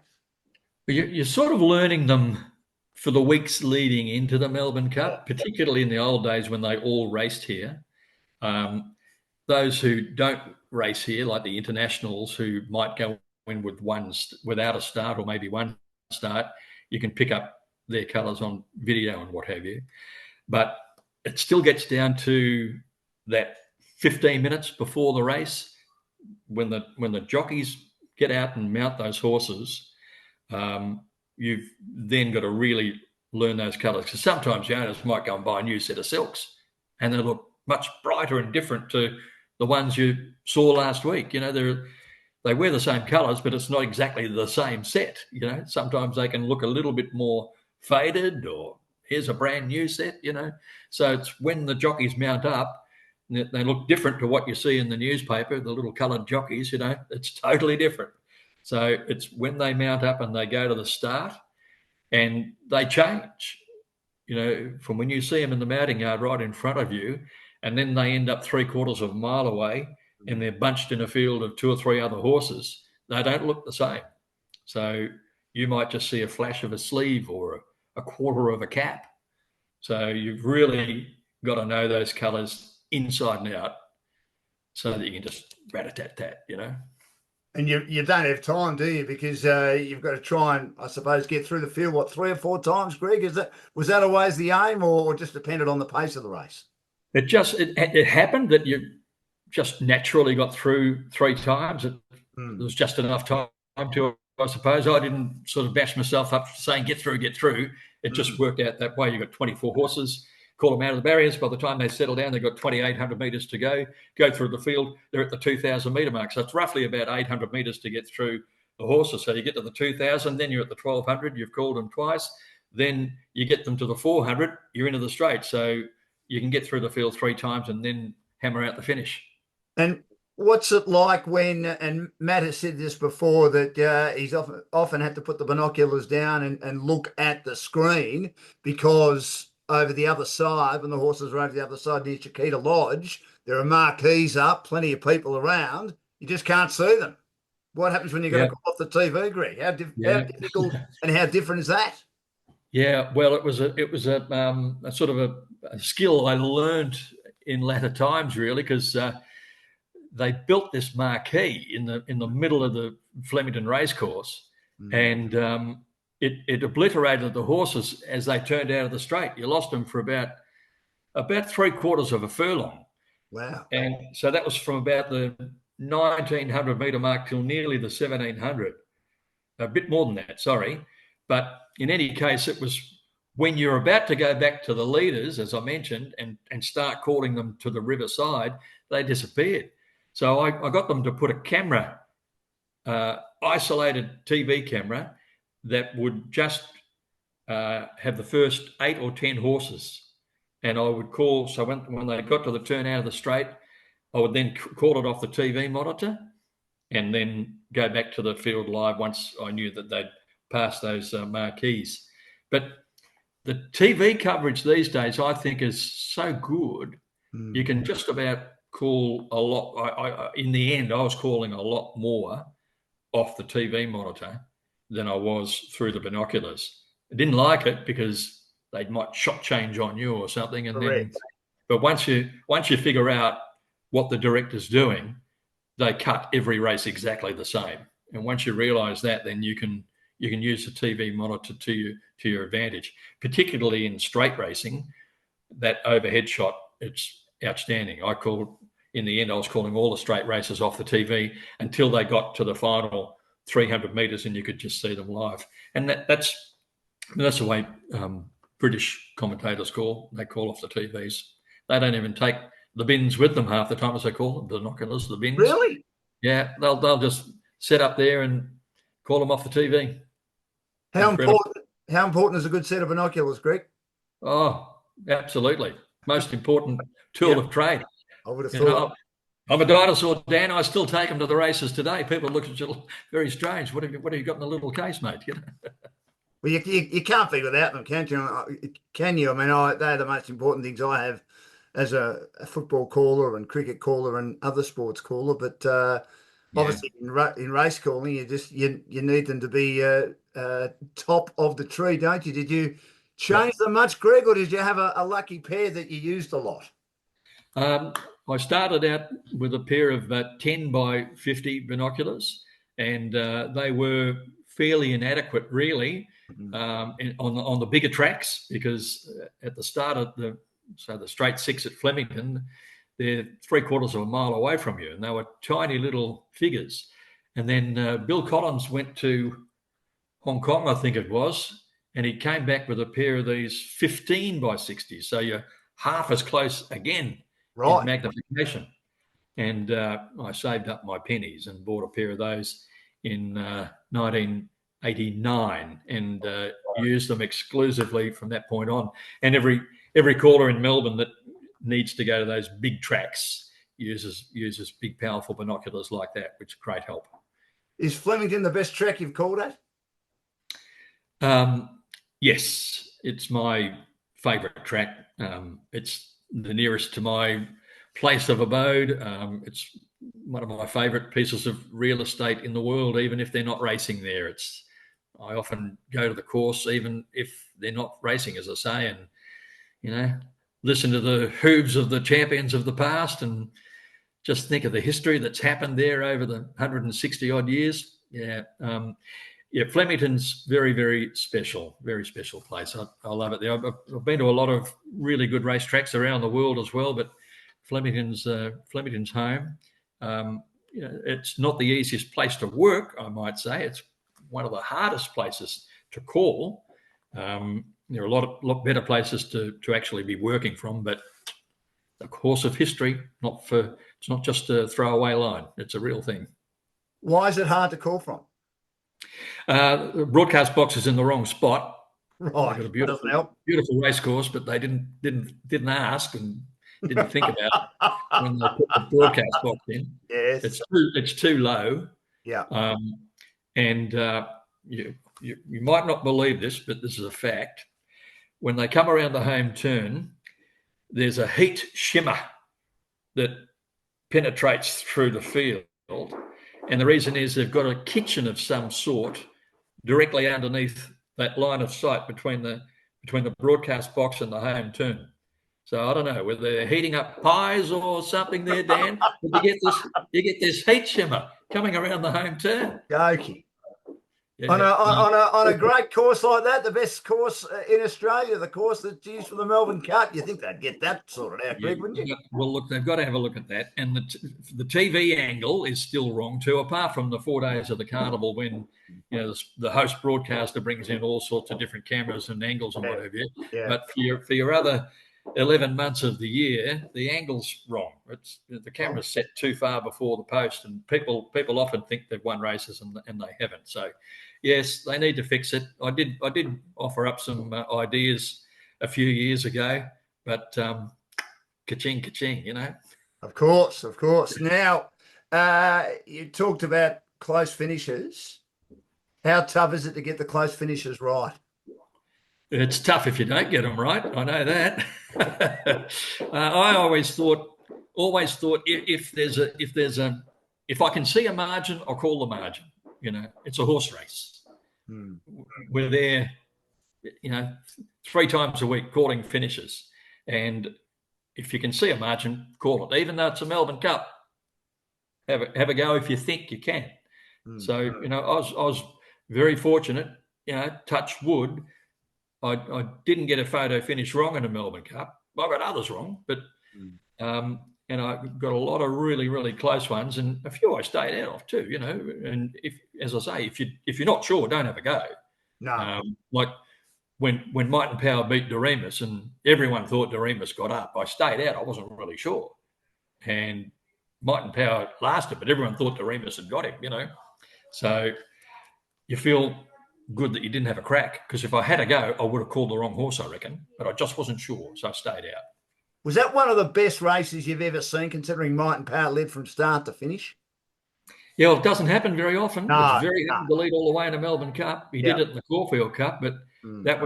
You're sort of learning them for the weeks leading into the Melbourne Cup, particularly in the old days when they all raced here. Those who don't race here, like the internationals who might go in with without a start or maybe one start, you can pick up their colours on video and what have you. But it still gets down to that 15 minutes before the race when the jockeys get out and mount those horses. You've then got to really learn those colours, because sometimes the owners might go and buy a new set of silks and they look much brighter and different to the ones you saw last week. They wear the same colours, but it's not exactly the same set. Sometimes they can look a little bit more faded, or here's a brand new set. So it's when the jockeys mount up, they look different to what you see in the newspaper, the little coloured jockeys. It's totally different. So it's when they mount up and they go to the start, and they change, from when you see them in the mounting yard right in front of you, and then they end up 3/4 of a mile away and they're bunched in a field of 2 or 3 other horses. They don't look the same. So you might just see a flash of a sleeve or a quarter of a cap. So you've really got to know those colours inside and out so that you can just rat-a-tat-tat. And you don't have time, do you? Because you've got to try and, I suppose, get through the field, 3 or 4 times, Greg? Was that always the aim, or just depended on the pace of the race? It happened that you just naturally got through 3 times. It was just enough time to, I suppose. I didn't sort of bash myself up saying get through. It just worked out that way. You got 24 horses, call them out of the barriers. By the time they settle down, they've got 2,800 metres to go through the field. They're at the 2,000 metre mark. So it's roughly about 800 metres to get through the horses. So you get to the 2,000, then you're at the 1,200. You've called them twice. Then you get them to the 400. You're into the straight. So you can get through the field 3 times and then hammer out the finish. And what's it like when, and Matt has said this before, that he's often had to put the binoculars down and look at the screen, because over the other side, when the horses are over the other side near Chiquita Lodge, there are marquees up, plenty of people around. You just can't see them. What happens when you've got to call off the TV, Greg? How difficult and how different is that? Yeah, well, it was a sort of a skill I learned in latter times, really, because they built this marquee in the middle of the Flemington Racecourse, and it obliterated the horses as they turned out of the straight. You lost them for about 3/4 of a furlong. Wow! And so that was from about the 1,900 metre mark till nearly the 1,700. A bit more than that, sorry. But in any case, it was when you're about to go back to the leaders, as I mentioned, and start calling them to the riverside, they disappeared. So I got them to put a camera, isolated TV camera, that would just have the first 8 or 10 horses. And I would call, so when they got to the turn out of the straight, I would then call it off the TV monitor and then go back to the field live once I knew that they'd passed those marquees. But the TV coverage these days, I think, is so good. You can just about call a lot. In the end, I was calling a lot more off the TV monitor than I was through the binoculars. I didn't like it because they might shot change on you or something. But once you figure out what the director's doing, they cut every race exactly the same. And once you realise that, then you can use the TV monitor to your advantage, particularly in straight racing. That overhead shot, it's outstanding. In the end, I was calling all the straight races off the TV until they got to the final 300 metres and you could just see them live. And that's the way British commentators call. They call off the TVs. They don't even take the bins with them half the time, as they call them, binoculars, the bins. Really? Yeah, they'll just set up there and call them off the TV. How Incredible. important? How important is a good set of binoculars, Greg? Oh, absolutely. Most important tool Yeah, of trade. I would have You thought. know, I'm a dinosaur, Dan. I still take them to the races today. People look at you very strange. What have you got in the little case, mate? You know? Well, you can't be without them, can't you? Can you? I mean, they're the most important things I have as a football caller and cricket caller and other sports caller. But Yeah. obviously, in race calling, you need them to be top of the tree, don't you? Did you change Yep. them much, Greg, or did you have a lucky pair that you used a lot? Um, I started out with a pair of 10 by 50 binoculars, and they were fairly inadequate, really, Mhm. on the bigger tracks, because at the start of the straight six at Flemington, they're 3/4 of a mile away from you, and they were tiny little figures. And then Bill Collins went to Hong Kong, I think it was, and he came back with a pair of these 15 by 60s. So you're half as close again in Right. magnification. And I saved up my pennies and bought a pair of those in 1989 and used them exclusively from that point on. And every caller in Melbourne that needs to go to those big tracks uses big, powerful binoculars like that, which is great help. Is Flemington the best track you've called at? Yes, it's my favourite track. It's the nearest to my place of abode. It's one of my favourite pieces of real estate in the world, even if they're not racing there. I often go to the course, even if they're not racing, as I say, and listen to the hooves of the champions of the past, and just think of the history that's happened there over the 160 odd years. Yeah, Flemington's very, very special place. I love it there. I've been to a lot of really good racetracks around the world as well, but Flemington's home. It's not the easiest place to work, I might say. It's one of the hardest places to call. There are a lot better places to actually be working from, but the course of history, it's not just a throwaway line. It's a real thing. Why is it hard to call from? The broadcast box is in the wrong spot. They've Right. got a That doesn't help. beautiful race course, but they didn't ask and didn't think about it when they put the broadcast box in. Yes. It's too low, Yeah. and you might not believe this, but this is a fact. When they come around the home turn, there's a heat shimmer that penetrates through the field, and the reason is they've got a kitchen of some sort directly underneath that line of sight between the broadcast box and the home turn. So I don't know whether they're heating up pies or something there, Dan. But you get this heat shimmer coming around the home turn. Goki. Yeah, On a great course like that, the best course in Australia, the course that's used for the Melbourne Cup, you think they'd get that sorted out, Greg, wouldn't you? Well, look, they've got to have a look at that. And the TV angle is still wrong too, apart from the 4 days of the carnival when the host broadcaster brings in all sorts of different cameras and angles and what have you. Yeah. But for your other 11 months of the year, the angle's wrong. The camera's set too far before the post, and people often think they've won races and they haven't. So, yes, they need to fix it. I did offer up some ideas a few years ago, but ka-ching, ka-ching, Of course. Now, you talked about close finishes. How tough is it to get the close finishes right? It's tough if you don't get them right. I know that. I always thought if I can see a margin, I'll call the margin. It's a horse race. We're there, 3 times a week calling finishes, and if you can see a margin, call it. Even though it's a Melbourne Cup, have a go if you think you can. So I was very fortunate. Touch wood. I didn't get a photo finish wrong in a Melbourne Cup. I got others wrong, but and I got a lot of really, really close ones, and a few I stayed out of too. And as I say, if you're not sure, don't have a go. No. Like when Might and Power beat Doremus, and everyone thought Doremus got up. I stayed out. I wasn't really sure. and Might and Power lasted, but everyone thought Doremus had got him, So you feel good that you didn't have a crack, because if I had a go, I would have called the wrong horse, I reckon, but I just wasn't sure, so I stayed out. Was that one of the best races you've ever seen, considering Might and Power led from start to finish? Yeah, well, it doesn't happen very often. It's No, very no. hard to lead all the way in a Melbourne Cup. He did Yeah. it in the Caulfield Cup, but Mm, that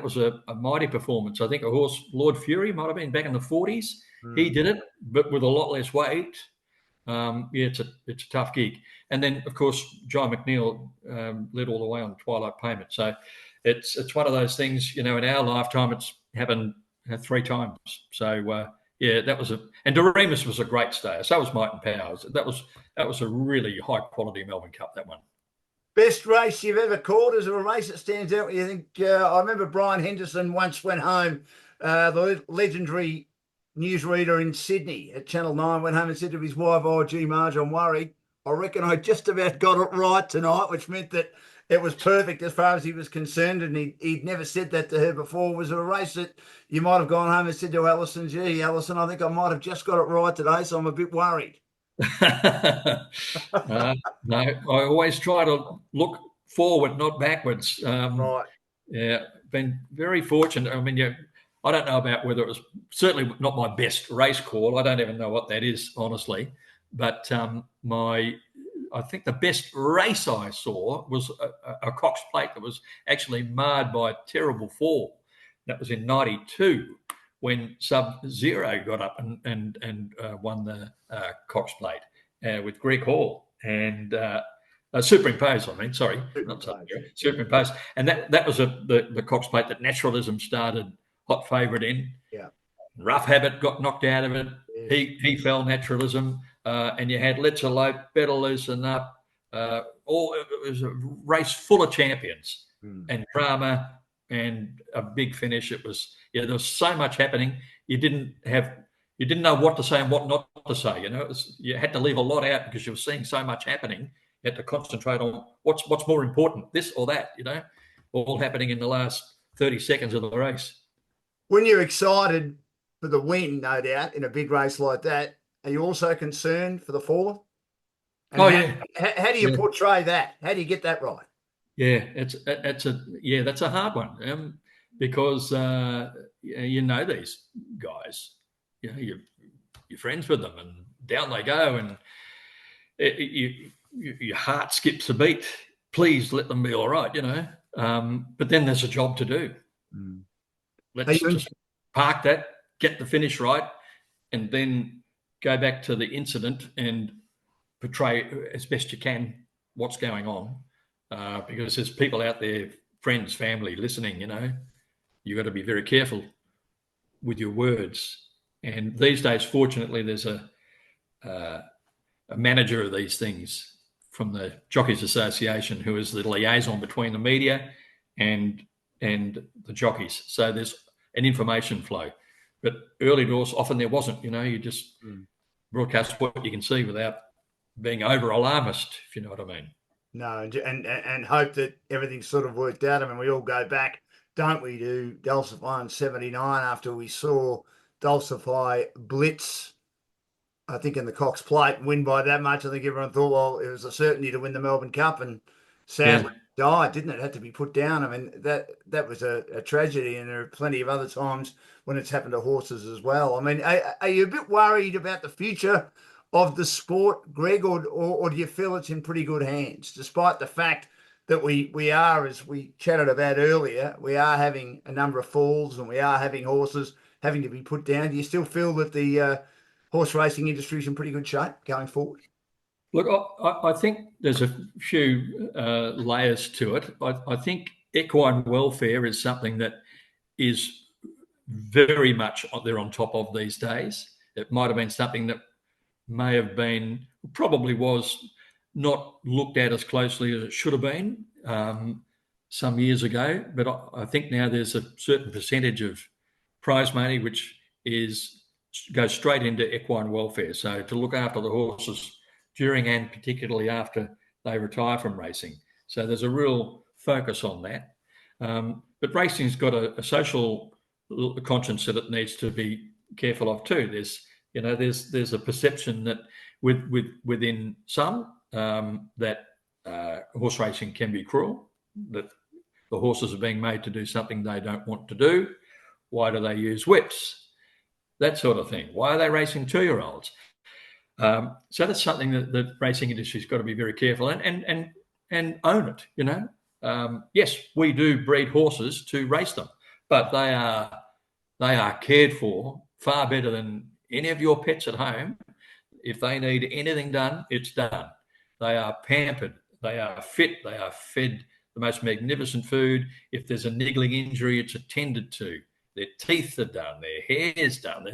was a mighty performance. I think a horse, Lord Fury, might have been back in the 40s. He mm. did it, but with a lot less weight. It's a tough gig. And then, of course, John McNeil led all the way on Twilight Payment. So it's one of those things. In our lifetime, it's happened 3 times. So that was and Doremus was a great stayer. So was Might and Powers. That was a really high quality Melbourne Cup, that one. Best race you've ever called? Is there a race that stands out? You think? I remember Brian Henderson once went home. The legendary newsreader in Sydney at Channel 9 went home and said to his wife, "Oh, gee, Marge, I'm worried. I reckon I just about got it right tonight," which meant that it was perfect as far as he was concerned. And he'd never said that to her before. Was it a race that you might have gone home and said to Alison, "Gee, Alison, I think I might have just got it right today, so I'm a bit worried"? No, I always try to look forward, not backwards. Right. Yeah, been very fortunate. I mean, I don't know about whether it was certainly not my best race call. I don't even know what that is, honestly. But I think the best race I saw was a Cox Plate that was actually marred by a terrible fall. That was in '92 when Sub-Zero got up and won the Cox Plate with Greg Hall and Superimposed. I mean, sorry, not Sub-Zero, Superimposed. And that was the Cox Plate that Naturalism started hot favourite in. Yeah. Rough Habit got knocked out of it. Yes. He fell Naturalism, and you had Let's Elope, Better Loosen Up. It was a race full of champions and drama and a big finish. It was there was so much happening. You didn't know what to say and what not to say. You had to leave a lot out because you were seeing so much happening. You had to concentrate on what's more important, this or that. All happening in the last 30 seconds of the race. When you're excited for the win, no doubt, in a big race like that, are you also concerned for the fall? And how do you portray that? How do you get that right? Yeah, that's a hard one because these guys, you're friends with them, and down they go, and your heart skips a beat. Please let them be all right, But then there's a job to do. Let's just park that, get the finish right, and then go back to the incident and portray as best you can what's going on. Because there's people out there, friends, family, listening, you've got to be very careful with your words. And these days, fortunately, there's a manager of these things from the Jockeys Association who is the liaison between the media and the jockeys. So there's an information flow. But early doors, often there wasn't. You just broadcast what you can see without being over alarmist, if you know what I mean. No, and hope that everything's sort of worked out. I mean, we all go back, don't we, to Dulcify in '79 after we saw Dulcify blitz, I think, in the Cox Plate and win by that much. I think everyone thought, well, it was a certainty to win the Melbourne Cup, and sadly died, didn't it? Had to be put down. I mean, that was a tragedy, and there are plenty of other times when it's happened to horses as well. I mean, are you a bit worried about the future of the sport, Greg, or do you feel it's in pretty good hands, despite the fact that we are, as we chatted about earlier, we are having a number of falls and we are having horses having to be put down? Do you still feel that the horse racing industry is in pretty good shape going forward? Look, I think there's a few layers to it. I think equine welfare is something that is very much they're on top of these days. It might have been something that may have been, probably was not looked at as closely as it should have been some years ago. But I think now there's a certain percentage of prize money which goes straight into equine welfare. So to look after the horses during and particularly after they retire from racing. So there's a real focus on that. But racing's got a social conscience that it needs to be careful of too. There's a perception that within some that horse racing can be cruel, that the horses are being made to do something they don't want to do. Why do they use whips? That sort of thing. Why are they racing 2-year-olds? So that's something that the racing industry's got to be very careful and own it. Yes, we do breed horses to race them, but they are cared for far better than any of your pets at home. If they need anything done, it's done. They are pampered. They are fit. They are fed the most magnificent food. If there's a niggling injury, it's attended to. Their teeth are done. Their hair's done.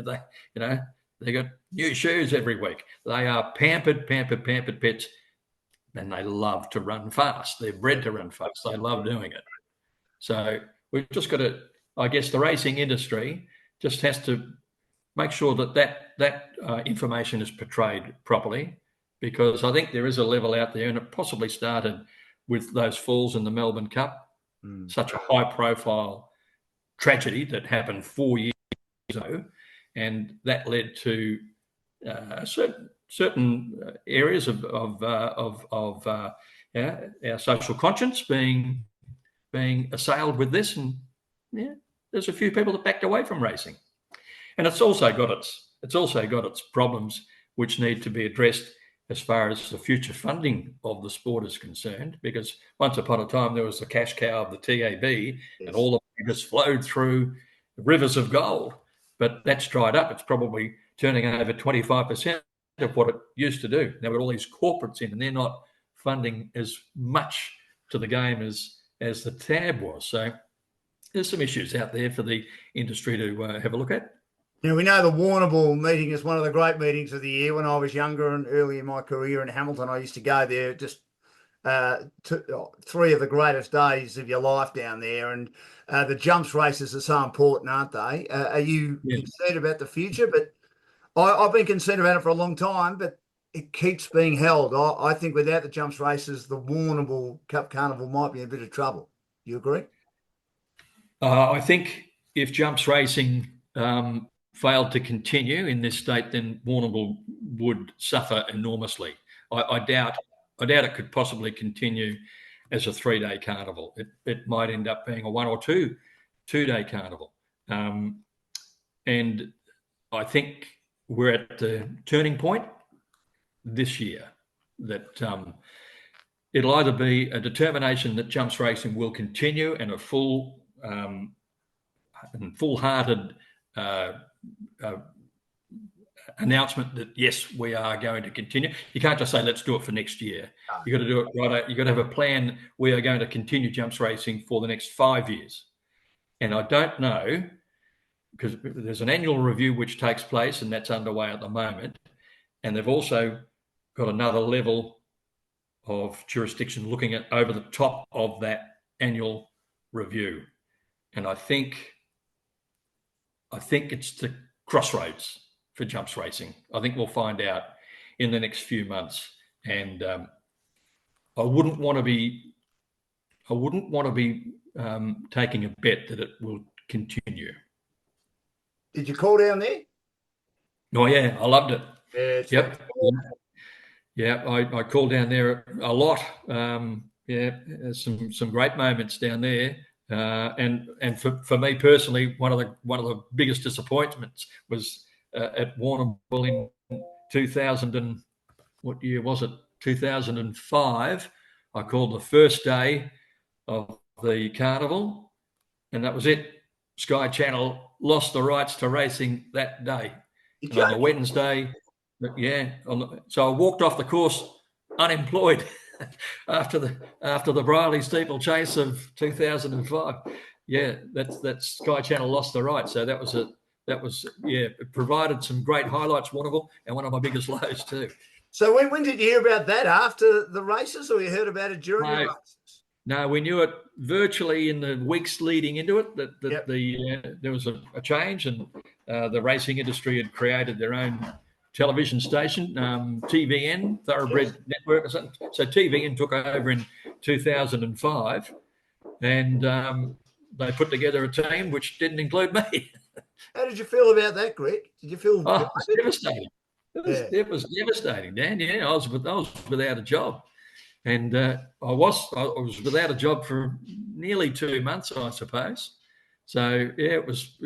They got new shoes every week. They are pampered pets, and they love to run fast. They're bred to run fast. They love doing it. So we've just got to, I guess, the racing industry just has to make sure that information is portrayed properly, because I think there is a level out there, and it possibly started with those falls in the Melbourne Cup, such a high-profile tragedy that happened 4 years ago, and that led to certain areas of our social conscience being assailed with this, and there's a few people that backed away from racing, and it's also got its problems which need to be addressed as far as the future funding of the sport is concerned, because once upon a time there was the cash cow of the TAB, and all the money just flowed through rivers of gold, but that's dried up. It's probably turning over 25% of what it used to do. Now, with all these corporates in, and they're not funding as much to the game as the TAB was. So there's some issues out there for the industry to have a look at. We know the Warrnambool meeting is one of the great meetings of the year. When I was younger and early in my career in Hamilton, I used to go there. Just 3 of the greatest days of your life down there. And the jumps races are so important, aren't they? Are you concerned about the future? But I've been concerned about it for a long time, but it keeps being held. I think without the jumps races, the Warrnambool Cup Carnival might be in a bit of trouble. Do you agree? I think if jumps racing failed to continue in this state, then Warrnambool would suffer enormously. I doubt it could possibly continue as a 3-day carnival. It might end up being a 1 or 2-day carnival. And I think we're at the turning point this year that it'll either be a determination that jumps racing will continue, and a full-hearted announcement that yes, we are going to continue. You can't just say let's do it for next year. You got to do it right. You got to have a plan. We are going to continue jumps racing for the next 5 years, and I don't know, because there's an annual review which takes place, and that's underway at the moment, and they've also got another level of jurisdiction looking at over the top of that annual review, and I think it's the crossroads for jumps racing. I think we'll find out in the next few months, and I wouldn't want to be taking a bet that it will continue. Did you call down there? Oh yeah, I loved it. Yep. Yeah, I called down there a lot. Some great moments down there. And for me personally, one of the biggest disappointments was at Warrnambool in 2000 and what year was it? 2005. I called the first day of the carnival, and that was it. Sky Channel lost the rights to racing that day. On the Wednesday, so I walked off the course unemployed after the Briley steeplechase of 2005. Yeah, that's Sky Channel lost the rights. So it provided some great highlights, Warrnambool, and one of my biggest lows too. So when did you hear about that? After the races, or you heard about it during the races? No, we knew it virtually in the weeks leading into it that there was a change, and the racing industry had created their own television station, TVN, Thoroughbred Network or something. So TVN took over in 2005, and they put together a team which didn't include me. How did you feel about that, Greg? Did you feel Oh, it was delighted? devastating. Yeah. It was devastating, Dan. Yeah, I was without a job, and I was without a job for nearly 2 months, I suppose. So yeah, it was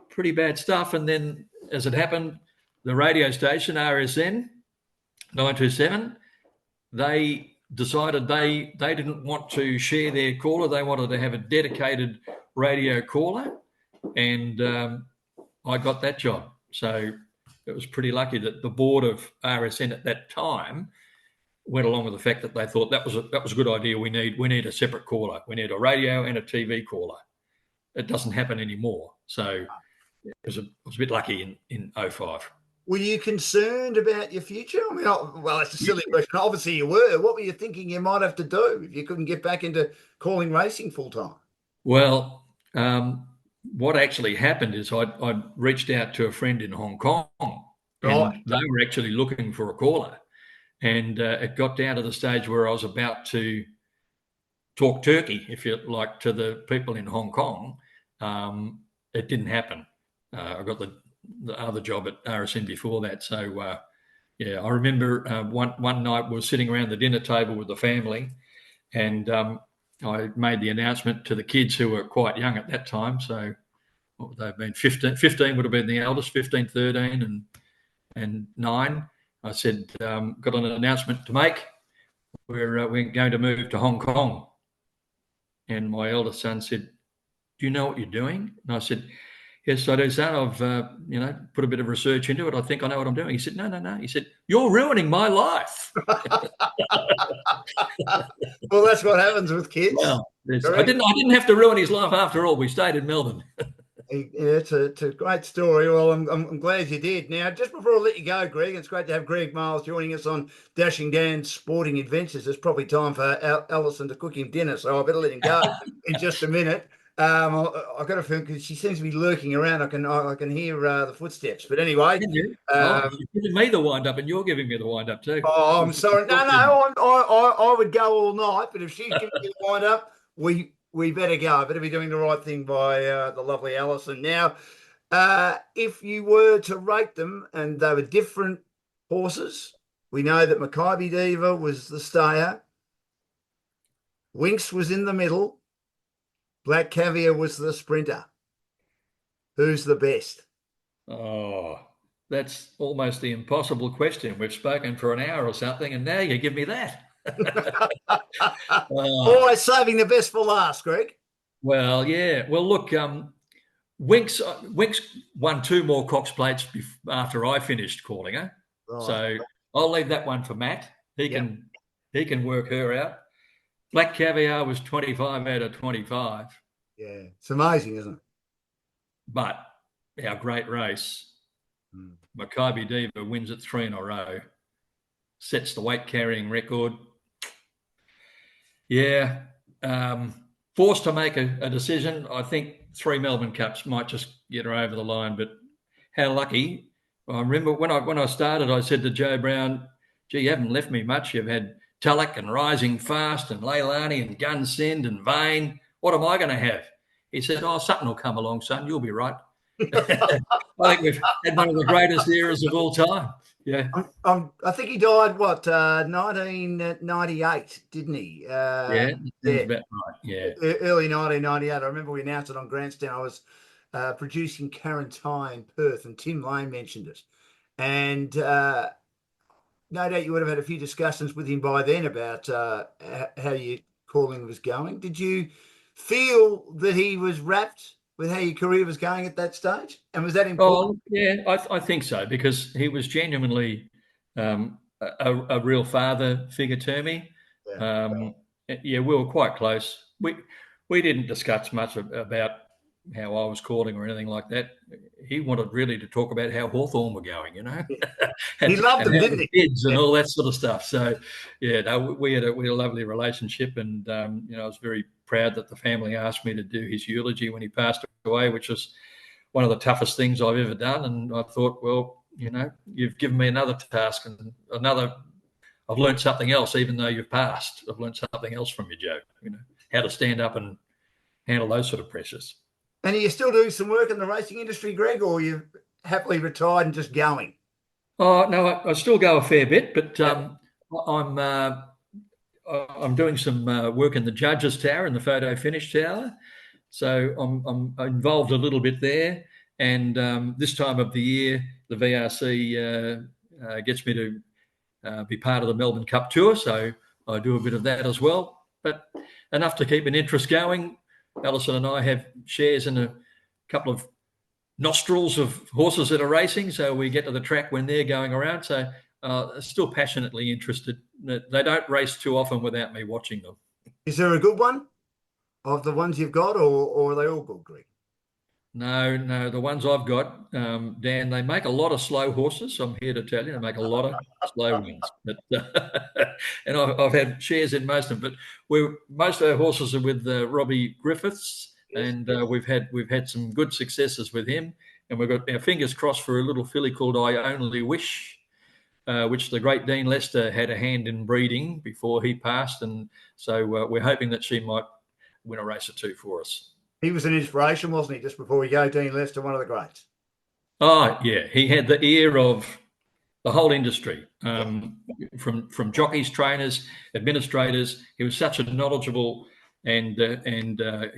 pretty bad stuff. And then, as it happened, the radio station RSN 927, they decided they didn't want to share their caller. They wanted to have a dedicated radio caller, and I got that job. So it was pretty lucky that the board of RSN at that time went along with the fact that they thought that was a good idea. We need a separate caller. We need a radio and a TV caller. It doesn't happen anymore. So I was a bit lucky in '05. Were you concerned about your future? I mean, well, that's a silly question. Obviously, you were. What were you thinking you might have to do if you couldn't get back into calling racing full time? Well, what actually happened is I'd reached out to a friend in Hong Kong, and Right. they were actually looking for a caller. And it got down to the stage where I was about to talk turkey, if you like, to the people in Hong Kong. It didn't happen. I got the other job at RSN before that. So, yeah, I remember one night we were sitting around the dinner table with the family, and I made the announcement to the kids who were quite young at that time. So what would they have been? 15 would have been the eldest, 15, 13, and 9. I said, got an announcement to make. We're going to move to Hong Kong. And my eldest son said, do you know what you're doing? And I said, yes, I do, son. I've put a bit of research into it. I think I know what I'm doing. He said, no, no, no. He said, you're ruining my life. Well, that's what happens with kids. Well, I didn't have to ruin his life after all. We stayed in Melbourne. Yeah, it's a great story. Well, I'm glad you did. Now, just before I let you go, Greg, it's great to have Greg Miles joining us on Dashing Dan's Sporting Adventures. It's probably time for Alison to cook him dinner, so I better let him go in just a minute. I've got to feel because she seems to be lurking around. I can hear the footsteps. But anyway, You're giving me the wind up, and you're giving me the wind up too. oh, I'm sorry. No, I would go all night, but if she's giving me the wind up, we better go. I better be doing the right thing by the lovely Alison. Now, if you were to rate them, and they were different horses, we know that Maccabi Diva was the stayer, Winx was in the middle, Black Caviar was the sprinter. Who's the best? Oh, that's almost the impossible question. We've spoken for an hour or something, and now you give me that. Always saving the best for last, Greg. Well, yeah. Well, look, Winx won 2 more Cox plates after I finished calling her, Right. so I'll leave that one for Matt. He can work her out. Black Caviar was 25 out of 25. Yeah, it's amazing, isn't it? But our great race, Maccabi Diva wins it 3 in a row, sets the weight carrying record. Yeah, forced to make a decision. I think 3 Melbourne Cups might just get her over the line. But how lucky! I remember when I started, I said to Joe Brown, "Gee, you haven't left me much. You've had Tulloch and Rising Fast and Leilani and Gunsend and Vane. What am I going to have?" He said, "Oh, something will come along, son. You'll be right." I think we've had one of the greatest eras of all time. Yeah. I think he died, 1998, didn't he? Yeah, that's about right. Yeah. Early 1998. I remember we announced it on Grandstand. I was producing Karen Ty in Perth, and Tim Lane mentioned it. And no doubt you would have had a few discussions with him by then about how your calling was going. Did you feel that he was wrapped with how your career was going at that stage? And was that important? Oh, yeah, I think so, because he was genuinely a real father figure to me. Yeah, we were quite close. We didn't discuss much about how I was calling or anything like that. He wanted really to talk about how Hawthorn were going, and, He loved them, didn't he? Kids and all that sort of stuff. So, yeah, no, we had a lovely relationship, and I was very proud that the family asked me to do his eulogy when he passed away, which was one of the toughest things I've ever done. And I thought, well, you've given me another task and I've learned something else, even though you've passed. I've learned something else from you, Joe, how to stand up and handle those sort of pressures. And are you still doing some work in the racing industry, Greg, or you happily retired and just going? Oh no, I still go a fair bit, but Yeah. I'm I'm doing some work in the Judges Tower and the Photo Finish Tower, so I'm involved a little bit there. And this time of the year, the VRC gets me to be part of the Melbourne Cup tour, so I do a bit of that as well. But enough to keep an interest going. Alison and I have shares in a couple of nostrils of horses that are racing, so we get to the track when they're going around. So still passionately interested. They don't race too often without me watching them. Is there a good one of the ones you've got, or are they all good, Greg? No, the ones I've got, Dan, they make a lot of slow horses. I'm here to tell you, they make a lot of slow ones. But and I've had shares in most of them. But most of our horses are with Robbie Griffiths, Yes. and we've had some good successes with him. And we've got our fingers crossed for a little filly called I Only Wish, which the great Dean Lester had a hand in breeding before he passed, and so we're hoping that she might win a race or two for us. He was an inspiration, wasn't he? Just before we go, Dean Lester, one of the greats. Oh yeah, he had the ear of the whole industry, Yeah. from jockeys, trainers, administrators. He was such a knowledgeable and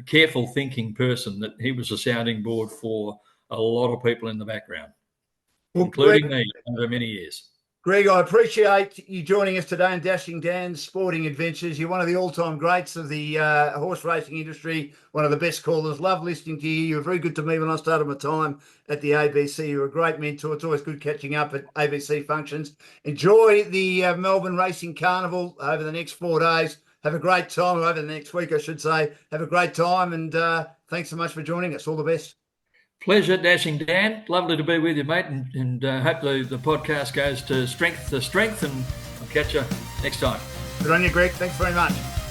careful thinking person that he was a sounding board for a lot of people in the background, Well, including me over many years. Greg, I appreciate you joining us today in Dashing Dan's Sporting Adventures. You're one of the all-time greats of the horse racing industry, one of the best callers. Love listening to you. You were very good to me when I started my time at the ABC. You were a great mentor. It's always good catching up at ABC functions. Enjoy the Melbourne Racing Carnival over the next 4 days. Have a great time, or over the next week, I should say. Have a great time, and thanks so much for joining us. All the best. Pleasure, Dashing Dan. Lovely to be with you, mate, and hope the podcast goes to strength, and I'll catch you next time. Good on you, Greg. Thanks very much.